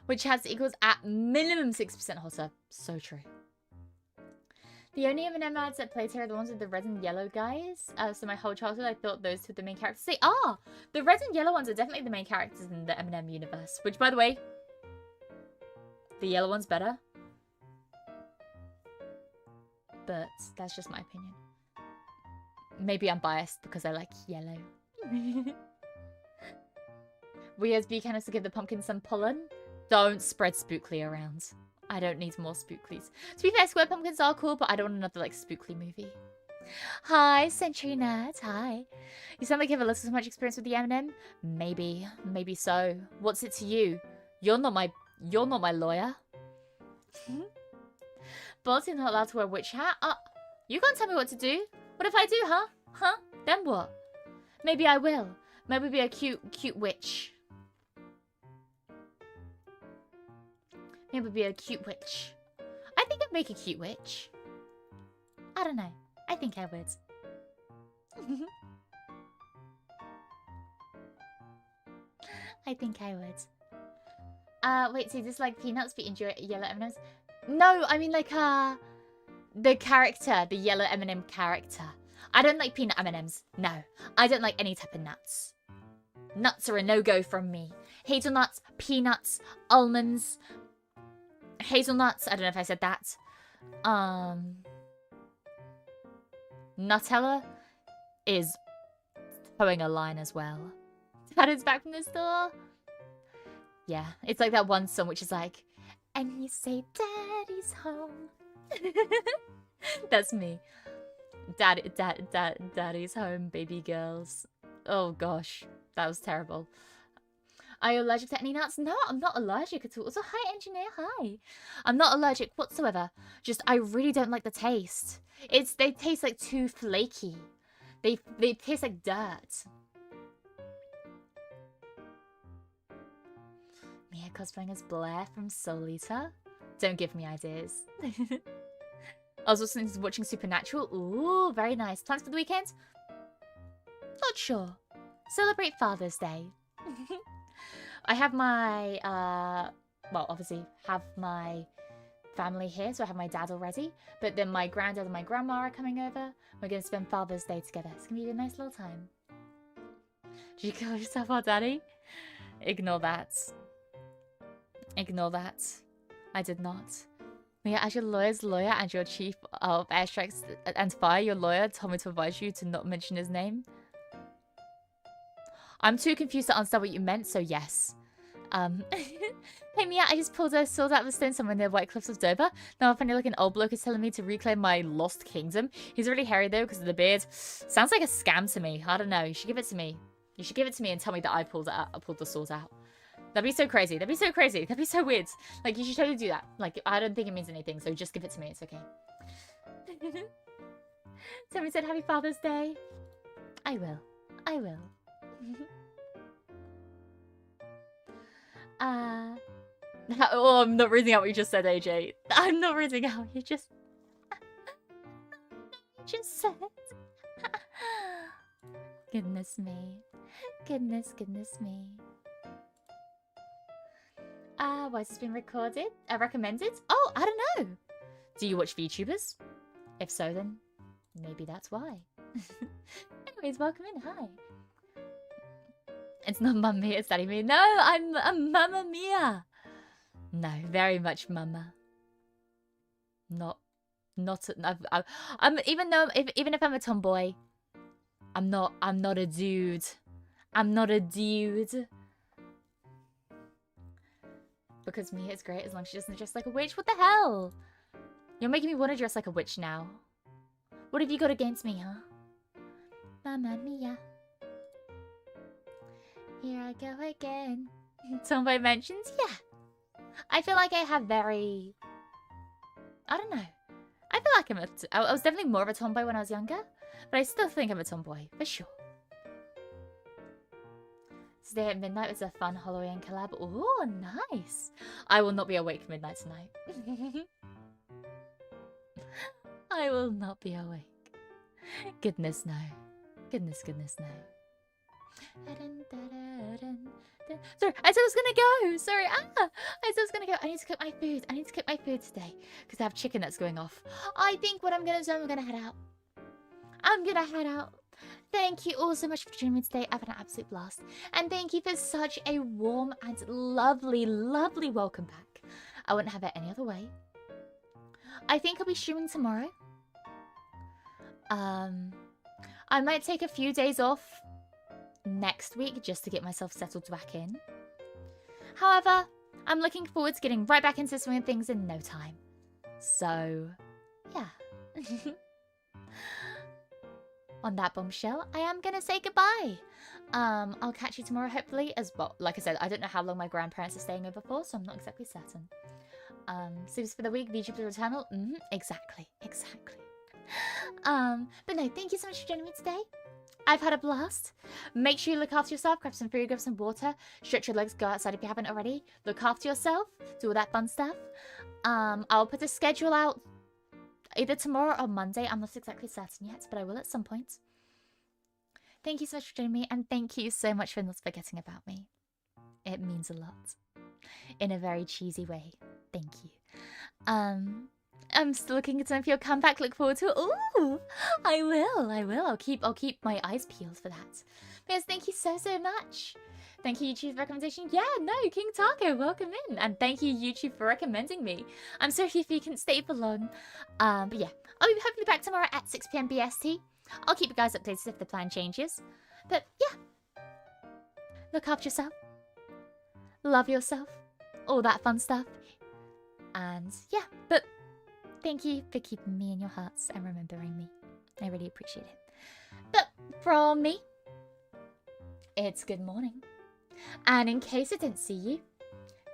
Speaker 1: Which has equals at minimum 6% hotter. So true. The only M&M ads that play here are the ones with the red and yellow guys. So my whole childhood, I thought those two were the main characters. They are! The red and yellow ones are definitely the main characters in the M&M universe. Which, by the way, the yellow one's better. But that's just my opinion. Maybe I'm biased because I like yellow. Weird bee canister to give the pumpkin some pollen. Don't spread spookly around. I don't need more spooklies. To be fair, square pumpkins are cool, but I don't want another, like, spookly movie. Hi, Century Nerd. Hi. You sound like you have a little too much experience with the M&M. Maybe. Maybe so. What's it to you? You're not my lawyer. Baldy's not allowed to wear a witch hat. You can't tell me what to do. What if I do, huh? Huh? Then what? Maybe I will. Maybe be a cute witch. Maybe be a cute witch. I think I'd make a cute witch. I don't know. I think I would. I think I would. Wait, so you dislike peanuts but enjoy yellow M&Ms? No, I mean like the character, the yellow M&M character. I don't like peanut M&Ms. No, I don't like any type of nuts. Nuts are a no-go from me. Hazelnuts, peanuts, almonds, hazelnuts. I don't know if I said that. Nutella is towing a line as well. Dad is back from the store. Yeah, it's like that one song which is like, and you say daddy's home. That's me. Daddy's home, baby girls. Oh gosh, that was terrible. Are you allergic to any nuts? No, I'm not allergic at all. So hi, engineer, hi. I'm not allergic whatsoever. Just I really don't like the taste. They taste like too flaky. They taste like dirt. Mia cosplaying as Blair from Soul Eater. Don't give me ideas. I was also watching Supernatural. Ooh, very nice. Plans for the weekend? Not sure. Celebrate Father's Day. I have my, well, obviously have my family here, so I have my dad already. But then my granddad and my grandma are coming over. We're going to spend Father's Day together. It's going to be a nice little time. Did you call yourself our daddy? Ignore that. Ignore that. I did not. Mia, as your lawyer's lawyer and your chief of airstrikes and fire, your lawyer told me to advise you to not mention his name. I'm too confused to understand what you meant, so yes. Hey Mia, I just pulled a sword out of the stone somewhere near White Cliffs of Dover. Now a funny looking old bloke is telling me to reclaim my lost kingdom. He's really hairy though because of the beard. Sounds like a scam to me. I don't know. You should give it to me. You should give it to me and tell me that I pulled it out. I pulled the sword out. That'd be so crazy. That'd be so crazy. That'd be so weird. Like, you should totally do that. Like, I don't think it means anything, so just give it to me. It's okay. Somebody said Happy Father's Day. I will. I will. Oh, I'm not reading out what you just said, AJ. I'm not reading out what you just... said. Goodness me. Goodness me. Why has this been recorded? Recommended? Oh, I don't know. Do you watch VTubers? If so, then maybe that's why. Anyways, welcome in. Hi. It's not Mamma Mia, it's Daddy Mia. No, I'm Mamma Mia. No, very much Mama. Not. I'm even if I'm a tomboy, I'm not a dude. I'm not a dude. Because Mia is great as long as she doesn't dress like a witch. What the hell? You're making me want to dress like a witch now. What have you got against me, huh? Mamma Mia. Here I go again. Tomboy mentions? Yeah. I feel like I have very... I don't know. I feel like I was definitely more of a tomboy when I was younger. But I still think I'm a tomboy, for sure. Today at midnight was a fun Halloween collab. Oh, nice. I will not be awake midnight tonight. I will not be awake. Goodness no. Goodness no. Sorry, I said I was gonna go. Sorry. I said I was gonna go. I need to cook my food. I need to cook my food today because I have chicken that's going off. I think what I'm gonna do, I'm gonna head out. I'm gonna head out. Thank you all so much for joining me today. I've had an absolute blast. And thank you for such a warm and lovely, lovely welcome back. I wouldn't have it any other way. I think I'll be streaming tomorrow. I might take a few days off next week just to get myself settled back in. However, I'm looking forward to getting right back into the swing of things in no time. So, yeah. On that bombshell, I am going to say goodbye. I'll catch you tomorrow, hopefully, as well. Like I said, I don't know how long my grandparents are staying over for, so I'm not exactly certain. Sleeps for the week, VG Eternal. Exactly. But no, thank you so much for joining me today. I've had a blast. Make sure you look after yourself, grab some food, grab some water, stretch your legs, go outside if you haven't already. Look after yourself, do all that fun stuff. I'll put a schedule out either tomorrow or Monday. I'm not exactly certain yet, but I will at some point. Thank you so much for joining me, and thank you so much for not forgetting about me. It means a lot. In a very cheesy way. Thank you. I'm still looking at time for your comeback. Look forward to it. Ooh, I will. I'll keep my eyes peeled for that. Yes, thank you so much. Thank you, YouTube, for recommendation. Yeah, no, King Taco, welcome in. And thank you, YouTube, for recommending me. I'm sorry if you couldn't stay for long. But yeah, I'll be hopefully back tomorrow at 6 PM BST. I'll keep you guys updated if the plan changes. But yeah, look after yourself. Love yourself. All that fun stuff. And yeah, but thank you for keeping me in your hearts and remembering me. I really appreciate it. But from me, it's good morning. And in case I didn't see you,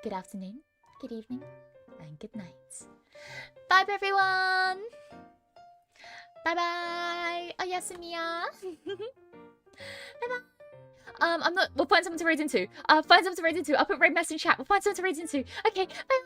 Speaker 1: good afternoon, good evening, and good night. Bye, everyone. Bye-bye. Oyasumiya. Bye-bye. We'll find something to raid into. I'll put raid mess in chat. We'll find something to raid into. Okay, bye.